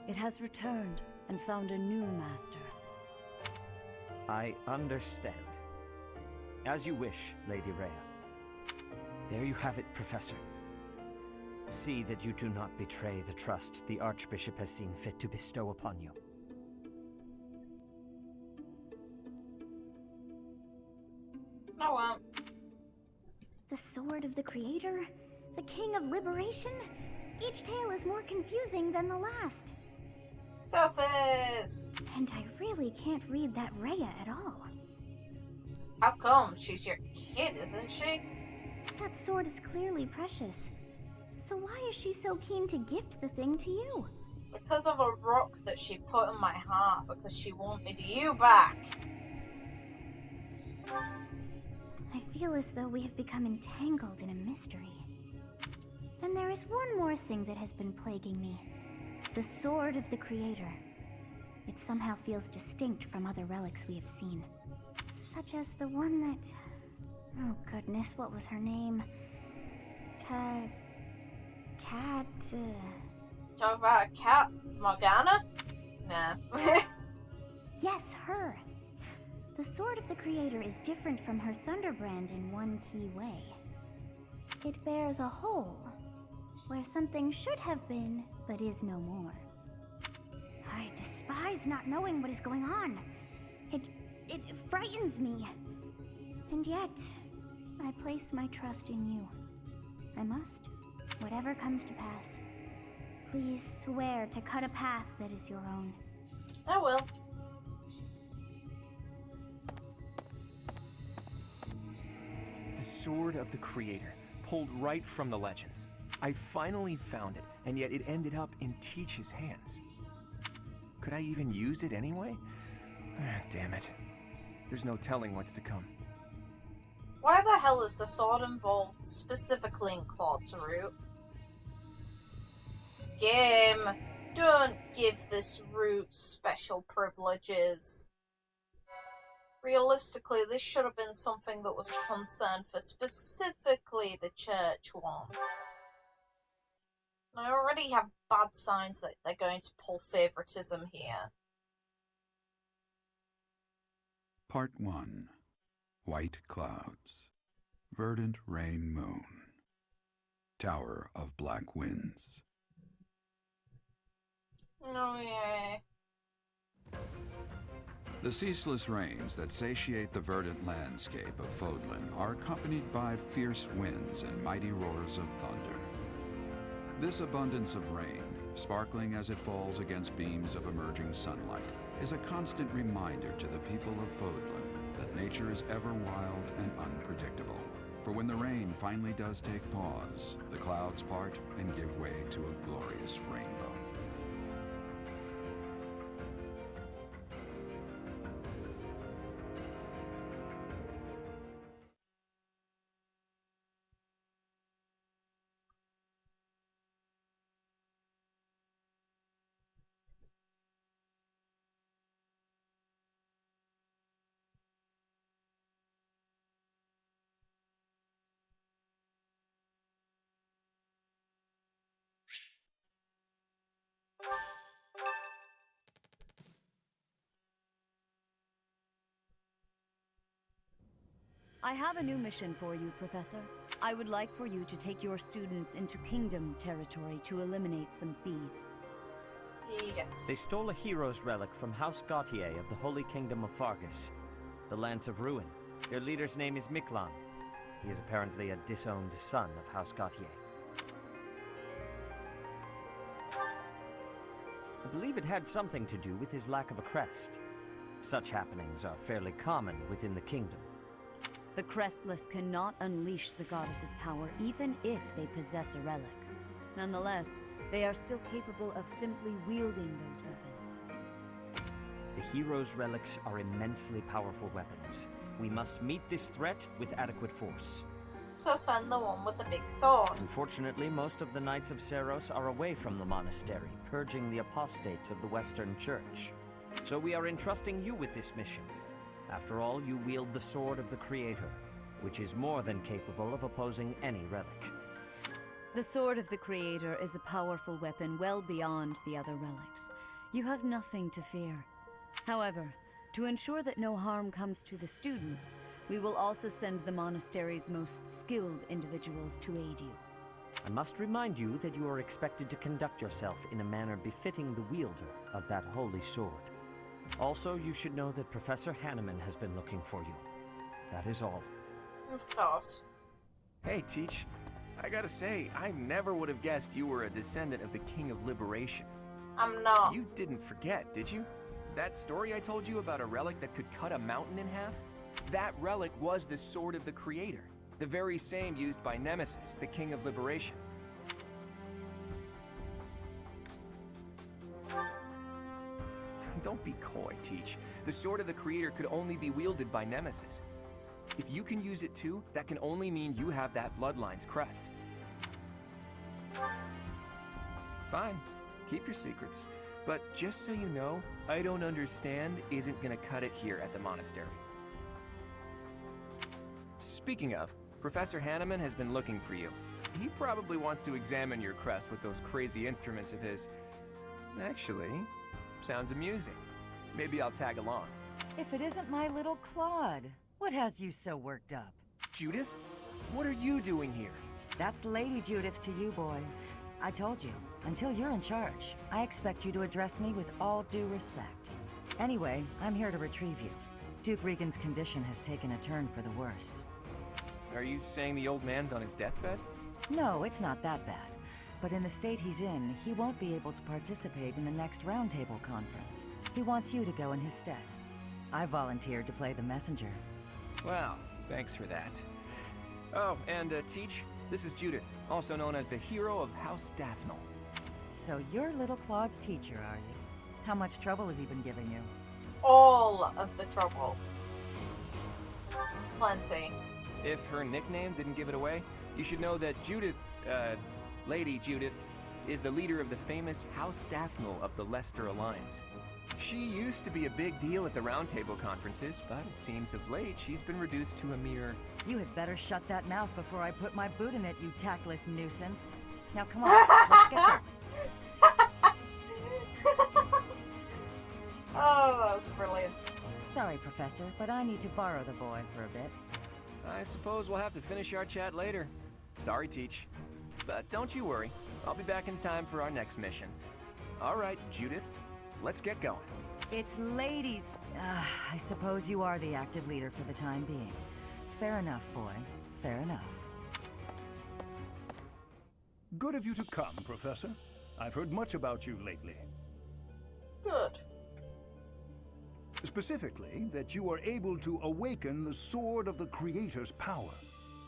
it has returned and found a new master. I understand. As you wish, Lady Rhea. There you have it, Professor. See that you do not betray the trust the Archbishop has seen fit to bestow upon you. Oh well. The Sword of the Creator? The King of Liberation? Each tale is more confusing than the last. Sothis! And I really can't read that Rhea at all. How come? She's your kid, isn't she? That sword is clearly precious. So why is she so keen to gift the thing to you? Because of a rock that she put in my heart, because she wanted you back. I feel as though we have become entangled in a mystery. And there is one more thing that has been plaguing me. The Sword of the Creator. It somehow feels distinct from other relics we have seen. Such as the one that... Oh goodness, what was her name? Talk about Cat Morgana? Nah. Yes, her! The Sword of the Creator is different from her Thunderbrand in one key way. It bears a hole, where something should have been, but is no more. I despise not knowing what is going on. It frightens me. And yet, I place my trust in you. I must. Whatever comes to pass, please swear to cut a path that is your own. I will. The Sword of the Creator, pulled right from the legends. I finally found it, and yet it ended up in Teach's hands. Could I even use it anyway? Damn it. There's no telling what's to come. Why the hell is the sword involved specifically in Claude's route? Game, don't give this route special privileges. Realistically, this should have been something that was a concern for specifically the church one. I already have bad signs that they're going to pull favoritism here. Part 1. White Clouds. Verdant Rain Moon. Tower of Black Winds. Oh, yeah. The ceaseless rains that satiate the verdant landscape of Fodlan are accompanied by fierce winds and mighty roars of thunder. This abundance of rain, sparkling as it falls against beams of emerging sunlight, is a constant reminder to the people of Fodlan that nature is ever wild and unpredictable. For when the rain finally does take pause, the clouds part and give way to a glorious rainbow. I have a new mission for you, Professor. I would like for you to take your students into Kingdom territory to eliminate some thieves. Yes. They stole a hero's relic from House Gautier of the Holy Kingdom of Fargus, the Lance of Ruin. Their leader's name is Miklan. He is apparently a disowned son of House Gautier. I believe it had something to do with his lack of a crest. Such happenings are fairly common within the kingdom. The Crestless cannot unleash the goddess's power even if they possess a relic. Nonetheless, they are still capable of simply wielding those weapons. The hero's relics are immensely powerful weapons. We must meet this threat with adequate force. So send the one with the big sword. Unfortunately, most of the Knights of Seiros are away from the monastery, purging the apostates of the Western Church. So we are entrusting you with this mission. After all, you wield the Sword of the Creator, which is more than capable of opposing any relic. The Sword of the Creator is a powerful weapon well beyond the other relics. You have nothing to fear. However, to ensure that no harm comes to the students, we will also send the monastery's most skilled individuals to aid you. I must remind you that you are expected to conduct yourself in a manner befitting the wielder of that holy sword. Also, you should know that Professor Hanneman has been looking for you. That is all. Of course. Hey, Teach. I gotta say, I never would have guessed you were a descendant of the King of Liberation. I'm not. You didn't forget, did you? That story I told you about a relic that could cut a mountain in half? That relic was the Sword of the Creator, the very same used by Nemesis, the King of Liberation. Don't be coy, Teach. The Sword of the Creator could only be wielded by Nemesis. If you can use it too, that can only mean you have that bloodline's crest. Fine, keep your secrets. But just so you know, I don't understand isn't gonna cut it here at the monastery. Speaking of, Professor Hanneman has been looking for you. He probably wants to examine your crest with those crazy instruments of his. Actually, sounds amusing. Maybe I'll tag along. If it isn't my little Claude, what has you so worked up? Judith? What are you doing here? That's Lady Judith to you, boy. I told you, until you're in charge, I expect you to address me with all due respect. Anyway, I'm here to retrieve you. Duke Regan's condition has taken a turn for the worse. Are you saying the old man's on his deathbed? No, it's not that bad. But in the state he's in, he won't be able to participate in the next Roundtable conference. He wants you to go in his stead. I volunteered to play the messenger. Well, thanks for that. Oh, and Teach, this is Judith, also known as the hero of House Daphnel. So you're little Claude's teacher, are you? How much trouble has he been giving you? All of the trouble. Plenty. If her nickname didn't give it away, you should know that Judith, Lady Judith, is the leader of the famous House Daphnel of the Leicester Alliance. She used to be a big deal at the Roundtable conferences, but it seems of late she's been reduced to a mere... You had better shut that mouth before I put my boot in it, you tactless nuisance. Now come on, let's get going. Oh, that was brilliant. Sorry, Professor, but I need to borrow the boy for a bit. I suppose we'll have to finish our chat later. Sorry, Teach. But don't you worry, I'll be back in time for our next mission. All right, Judith, let's get going. It's Lady... I suppose you are the active leader for the time being. Fair enough, boy. Fair enough. Good of you to come, Professor. I've heard much about you lately. Good. Specifically, that you are able to awaken the sword of the Creator's power.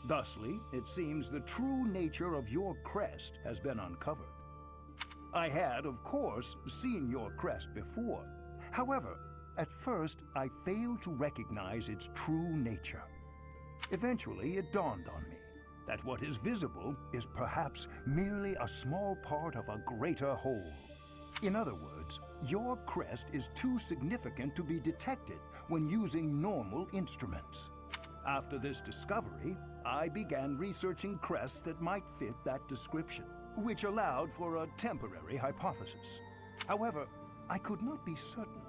Thusly, it seems the true nature of your crest has been uncovered. I had, of course, seen your crest before. However, at first, I failed to recognize its true nature. Eventually, it dawned on me that what is visible is perhaps merely a small part of a greater whole. In other words, your crest is too significant to be detected when using normal instruments. After this discovery, I began researching crests that might fit that description, which allowed for a temporary hypothesis. However, I could not be certain.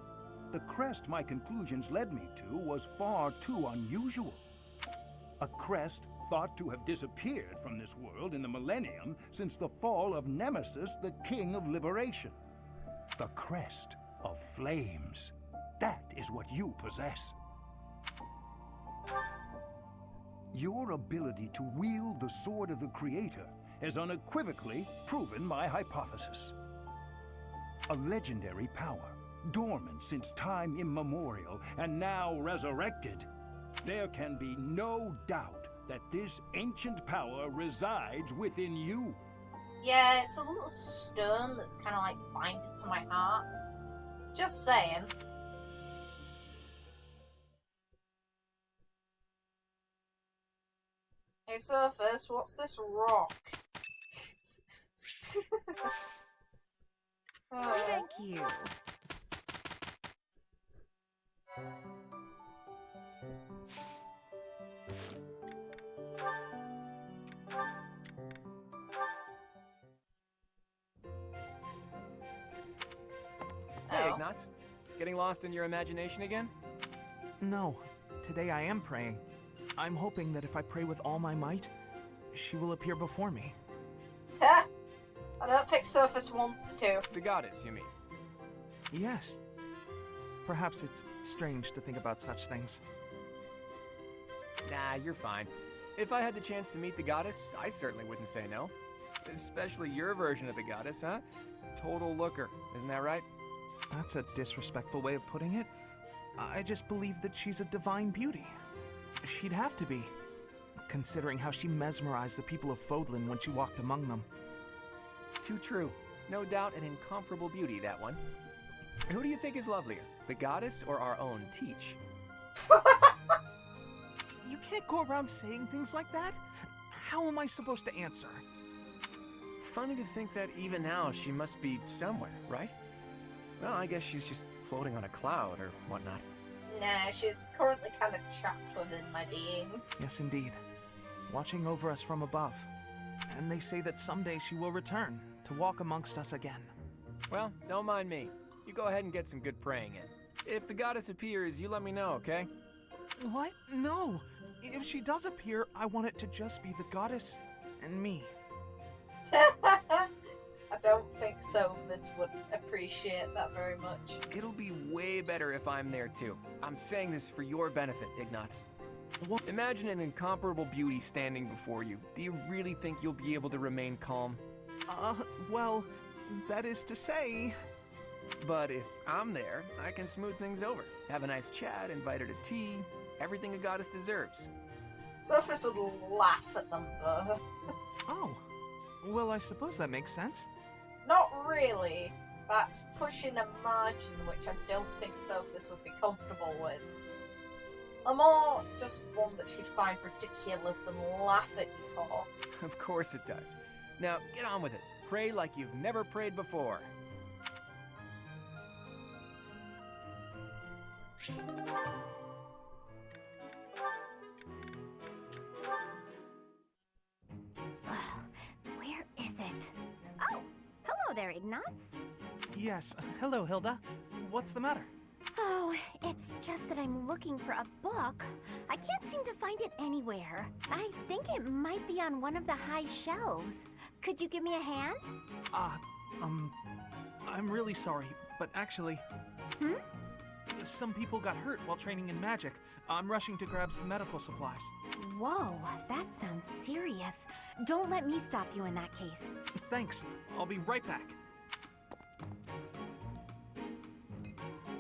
The crest my conclusions led me to was far too unusual. A crest thought to have disappeared from this world in the millennium since the fall of Nemesis, the King of Liberation. The crest of flames. That is what you possess. Your ability to wield the sword of the Creator has unequivocally proven my hypothesis. A legendary power, dormant since time immemorial and now resurrected. There can be no doubt that this ancient power resides within you. Yeah, it's a little stone that's kind of like binding to my heart. Just saying. Hey, Sothis, what's this rock? Oh. Thank you. Hey, Ignatz. Getting lost in your imagination again? No. Today I am praying. I'm hoping that if I pray with all my might, she will appear before me. I don't think Sothis wants to. The goddess, you mean? Yes. Perhaps it's strange to think about such things. Nah, you're fine. If I had the chance to meet the goddess, I certainly wouldn't say no. Especially your version of the goddess, huh? Total looker, isn't that right? That's a disrespectful way of putting it. I just believe that she's a divine beauty. She'd have to be, considering how she mesmerized the people of Fodlan when she walked among them. Too true. No doubt an incomparable beauty, that one. Who do you think is lovelier, the goddess or our own Teach? You can't go around saying things like that. How am I supposed to answer? Funny to think that even now she must be somewhere, right? Well, I guess she's just floating on a cloud or whatnot. Nah, she's currently kind of trapped within my being. Yes, indeed. Watching over us from above. And they say that someday she will return to walk amongst us again. Well, don't mind me. You go ahead and get some good praying in. If the goddess appears, you let me know, okay? What? No. If she does appear, I want it to just be the goddess and me. I don't think Sothis would appreciate that very much. It'll be way better if I'm there too. I'm saying this for your benefit, Ignatz. Imagine an incomparable beauty standing before you. Do you really think you'll be able to remain calm? Well, that is to say... But if I'm there, I can smooth things over. Have a nice chat, invite her to tea. Everything a goddess deserves. Sothis would laugh at them, though. Oh. Well, I suppose that makes sense. Not really. That's pushing a margin which I don't think Sothis would be comfortable with. A more just one that she'd find ridiculous and laugh at you for. Of course it does. Now, get on with it. Pray like you've never prayed before. Where is it? Oh, hello there, Ignatz. Yes, hello, Hilda. What's the matter? Oh, it's just that I'm looking for a book. I can't seem to find it anywhere. I think it might be on one of the high shelves. Could you give me a hand? I'm really sorry, but actually... Some people got hurt while training in magic. I'm rushing to grab some medical supplies. Whoa, that sounds serious. Don't let me stop you in that case. Thanks. I'll be right back.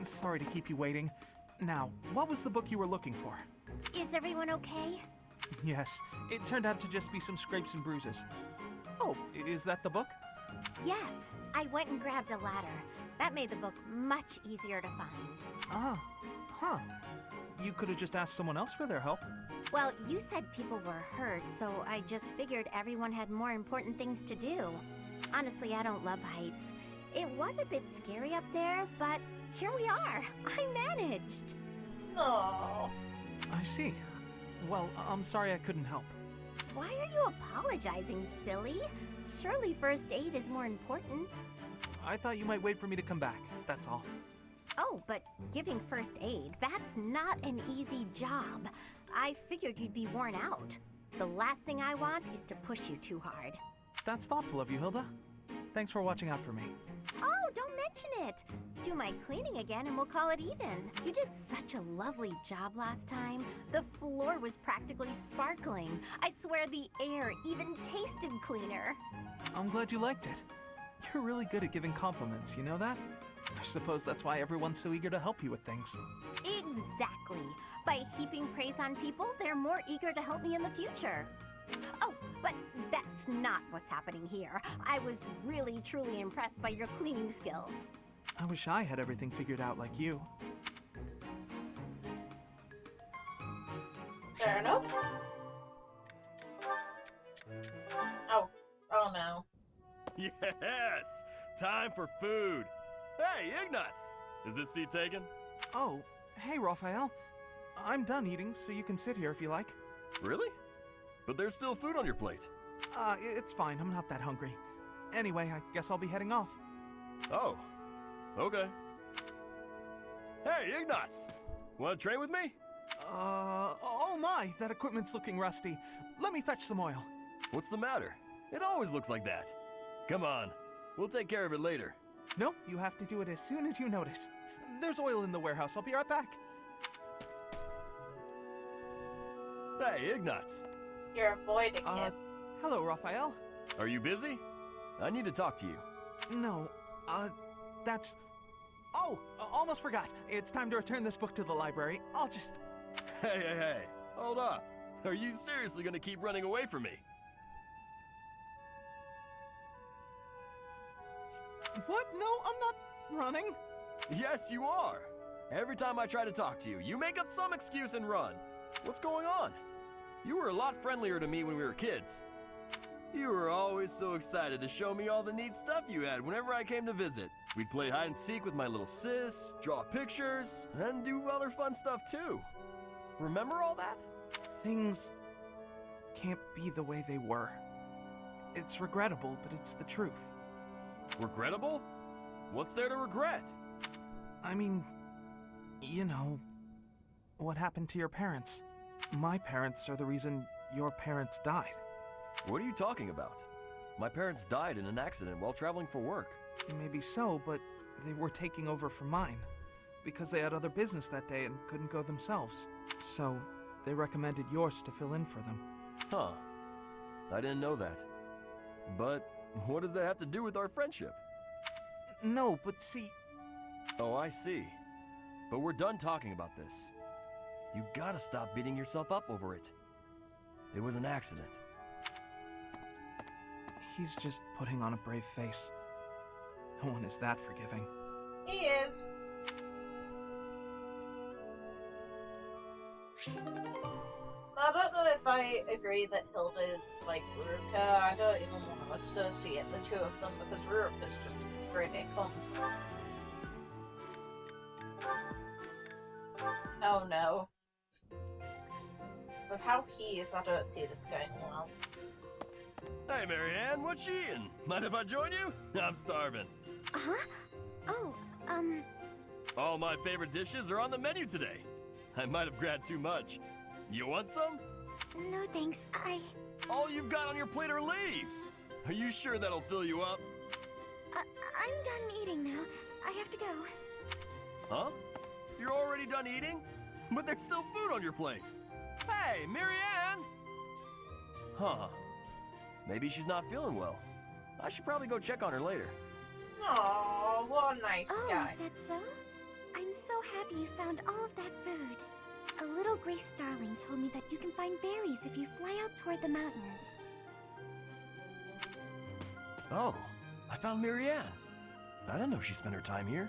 Sorry to keep you waiting. Now, what was the book you were looking for? Is everyone okay? Yes, it turned out to just be some scrapes and bruises. Oh, is that the book? Yes, I went and grabbed a ladder. That made the book much easier to find. You could have just asked someone else for their help. Well, you said people were hurt, so I just figured everyone had more important things to do. Honestly, I don't love heights. It was a bit scary up there, but here we are. I managed. Oh. I see. Well, I'm sorry I couldn't help. Why are you apologizing, silly? Surely first aid is more important. I thought you might wait for me to come back, that's all. Oh, but giving first aid, that's not an easy job. I figured you'd be worn out. The last thing I want is to push you too hard. That's thoughtful of you, Hilda. Thanks for watching out for me. Oh, don't mention it. Do my cleaning again and we'll call it even. You did such a lovely job last time. The floor was practically sparkling. I swear the air even tasted cleaner. I'm glad you liked it. You're really good at giving compliments, you know that? I suppose that's why everyone's so eager to help you with things. Exactly. By heaping praise on people, they're more eager to help me in the future. Oh, but that's not what's happening here. I was really, truly impressed by your cleaning skills. I wish I had everything figured out like you. Fair enough. Oh no. Yes! Time for food! Hey, Ignatz! Is this seat taken? Oh, hey, Raphael. I'm done eating, so you can sit here if you like. Really? But there's still food on your plate. It's fine. I'm not that hungry. Anyway, I guess I'll be heading off. Oh, okay. Hey, Ignatz! Wanna train with me? Oh my, that equipment's looking rusty. Let me fetch some oil. What's the matter? It always looks like that. Come on, we'll take care of it later. Nope, you have to do it as soon as you notice. There's oil in the warehouse. I'll be right back. Hey, Ignatz. You're avoiding him. Hello, Raphael. Are you busy? I need to talk to you. No, that's... Oh, almost forgot. It's time to return this book to the library. I'll just... Hey, hold up. Are you seriously gonna keep running away from me? What? No, I'm not running. Yes, you are. Every time I try to talk to you, you make up some excuse and run. What's going on? You were a lot friendlier to me when we were kids. You were always so excited to show me all the neat stuff you had whenever I came to visit. We'd play hide and seek with my little sis, draw pictures, and do other fun stuff too. Remember all that? Things can't be the way they were. It's regrettable, but it's the truth. Regrettable? What's there to regret? I mean, you know, what happened to your parents. My parents are the reason your parents died. What are you talking about? My parents died in an accident while traveling for work. Maybe so, but they were taking over for mine. Because they had other business that day and couldn't go themselves. So, they recommended yours to fill in for them. Huh. I didn't know that. But what does that have to do with our friendship? No, but see... Oh, I see. But we're done talking about this. You gotta stop beating yourself up over it. It was an accident. He's just putting on a brave face. No one is that forgiving. He is. I don't know if I agree that Hilda is like Ruka. I don't even want to associate the two of them because Ruka's just a great cunt. Oh no. With how he is, I don't see this going well. Hey, Marianne, what you eating? Mind if I join you? I'm starving. Huh? Oh, All my favorite dishes are on the menu today. I might have grabbed too much. You want some? No thanks, All you've got on your plate are leaves. Are you sure that'll fill you up? I'm done eating now. I have to go. Huh? You're already done eating? But there's still food on your plate. Hey, Marianne! Huh. Maybe she's not feeling well. I should probably go check on her later. Aww, what a nice guy. Oh, is that so? I'm so happy you found all of that food. A little gray starling told me that you can find berries if you fly out toward the mountains. Oh, I found Marianne. I didn't know she spent her time here.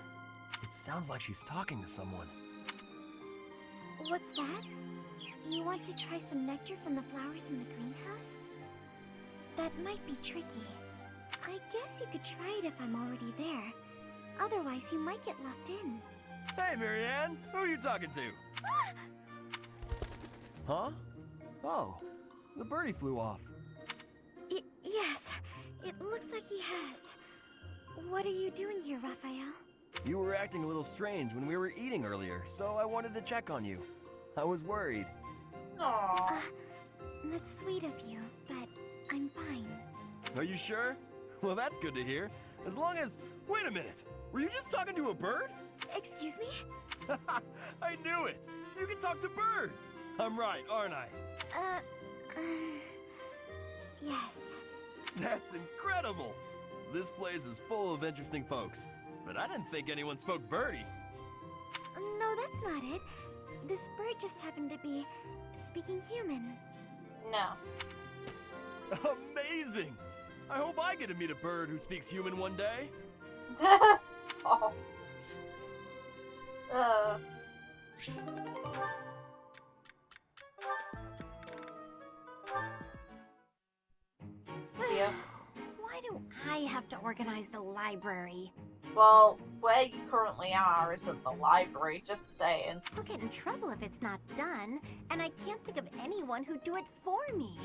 It sounds like she's talking to someone. What's that? You want to try some nectar from the flowers in the greenhouse? That might be tricky. I guess you could try it if I'm already there. Otherwise, you might get locked in. Hey, Marianne! Who are you talking to? Huh? Oh, the birdie flew off. Yes, it looks like he has. What are you doing here, Raphael? You were acting a little strange when we were eating earlier, so I wanted to check on you. I was worried. Aww. That's sweet of you, but I'm fine. Are you sure? Well, that's good to hear. As long as... Wait a minute! Were you just talking to a bird? Excuse me? I knew it! You can talk to birds! I'm right, aren't I? Yes. That's incredible! This place is full of interesting folks. But I didn't think anyone spoke birdie. No, that's not it. This bird just happened to be speaking human. No. Amazing! I hope I get to meet a bird who speaks human one day. Oh. Yeah. Why do I have to organize the library? Well, where you currently are isn't the library, just saying. I'll get in trouble if it's not done, and I can't think of anyone who'd do it for me.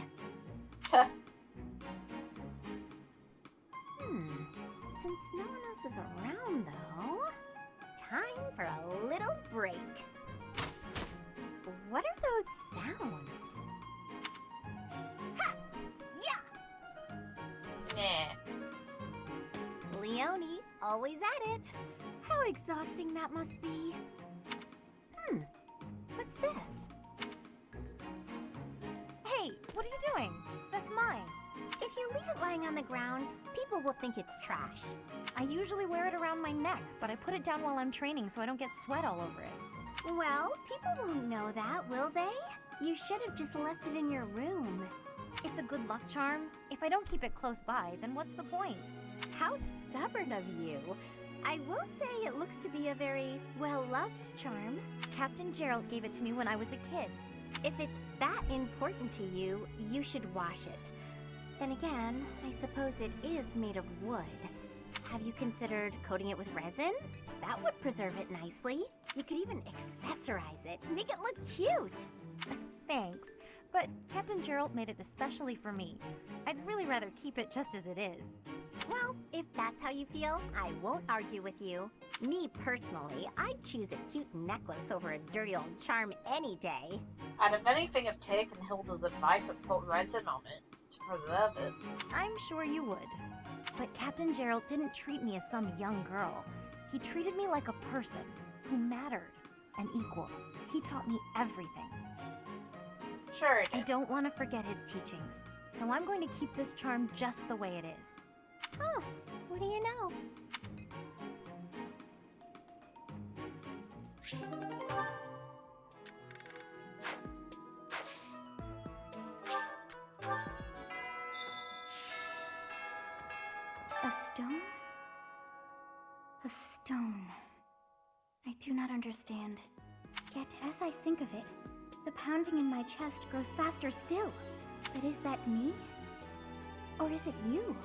Since no one else is around, though, time for a little break. What are those sounds? Ha! Yeah! Nah. Leone, always at it. How exhausting that must be. What's this? Hey, what are you doing? That's mine. If you leave it lying on the ground, people will think it's trash. I usually wear it around my neck, but I put it down while I'm training so I don't get sweat all over it. Well, people won't know that, will they? You should have just left it in your room. It's a good luck charm. If I don't keep it close by, then what's the point? How stubborn of you. I will say it looks to be a very well-loved charm. Captain Gerald gave it to me when I was a kid. If it's that important to you, you should wash it. Then again, I suppose it is made of wood. Have you considered coating it with resin? That would preserve it nicely. You could even accessorize it, make it look cute. Thanks, but Captain Gerald made it especially for me. I'd really rather keep it just as it is. Well, if that's how you feel, I won't argue with you. Me personally, I'd choose a cute necklace over a dirty old charm any day. And if anything, have taken Hilda's advice and put resin on it. to preserve it. I'm sure you would. But Captain Gerald didn't treat me as some young girl. He treated me like a person who mattered, an equal. He taught me everything. Sure. I don't want to forget his teachings, so I'm going to keep this charm just the way it is. Huh, what do you know? A stone? A stone. I do not understand. Yet, as I think of it, the pounding in my chest grows faster still. But is that me? Or is it you?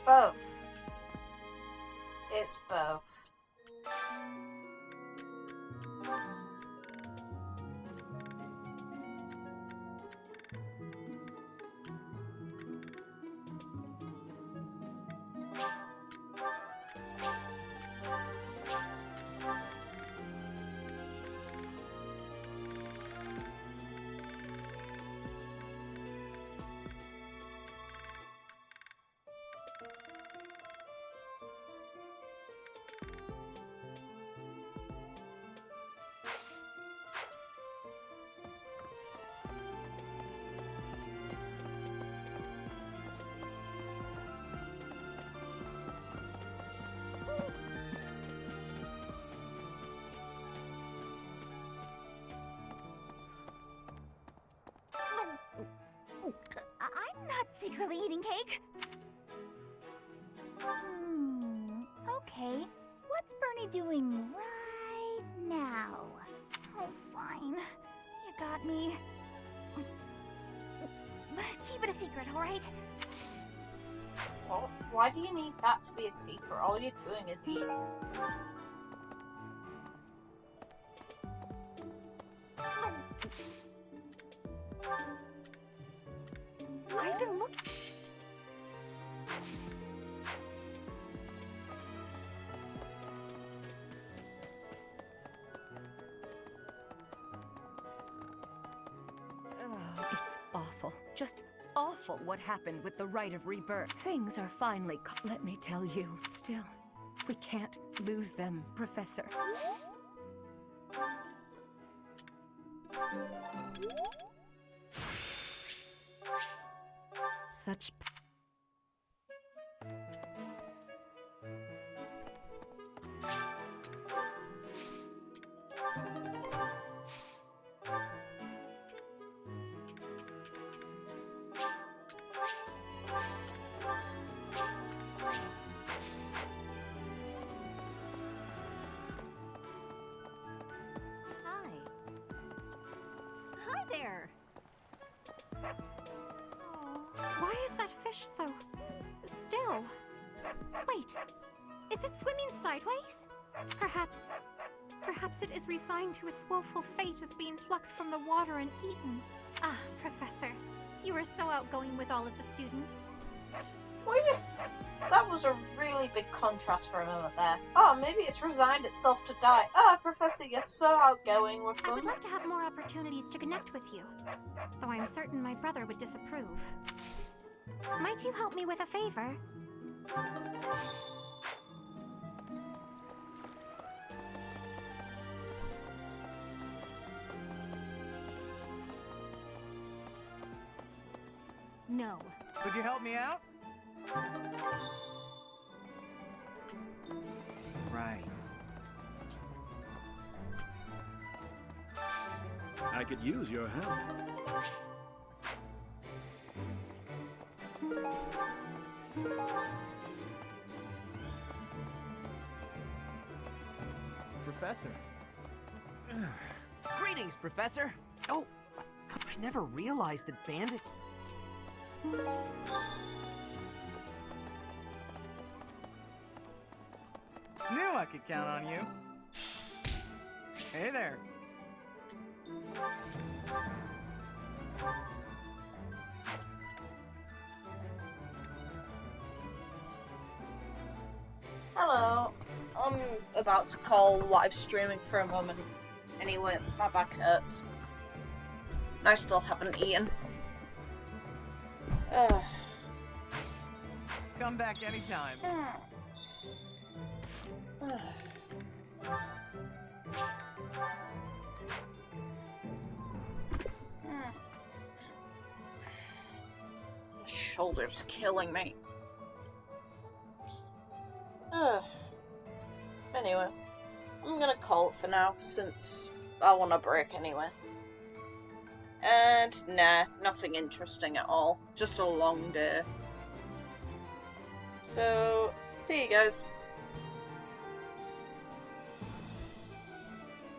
Both. It's both. I'm not secretly eating cake. Okay. What's Bernie doing right now? Oh, fine. You got me. Keep it a secret, alright? Well, why do you need that to be a secret? All you're doing is eating. I've been looking. Oh, it's awful. Just awful what happened with the Rite of Rebirth. Things are finally let me tell you. Still, we can't lose them, Professor. Such Hi there. Why is that fish so still? Wait, is it swimming sideways? Perhaps it is resigned to its woeful fate of being plucked from the water and eaten. Ah, Professor, you were so outgoing with all of the students. That was a really big contrast for a moment there. Oh, maybe it's resigned itself to die. Oh, Professor, you're so outgoing with them. I would like to have more opportunities to connect with you, though I'm certain my brother would disapprove. Might you help me with a favor? no. Would you help me out? Right. I could use your help. Professor. Greetings, Professor. Oh, I never realized that bandits... Knew I could count on you. Hey there. Hello. I'm about to call live streaming for a moment. Anyway, my back hurts. And I still haven't eaten. Come back anytime. My shoulder's killing me. Anyway, I'm gonna call it for now, since I want a break anyway. And nah, nothing interesting at all. Just a long day. So, see you guys.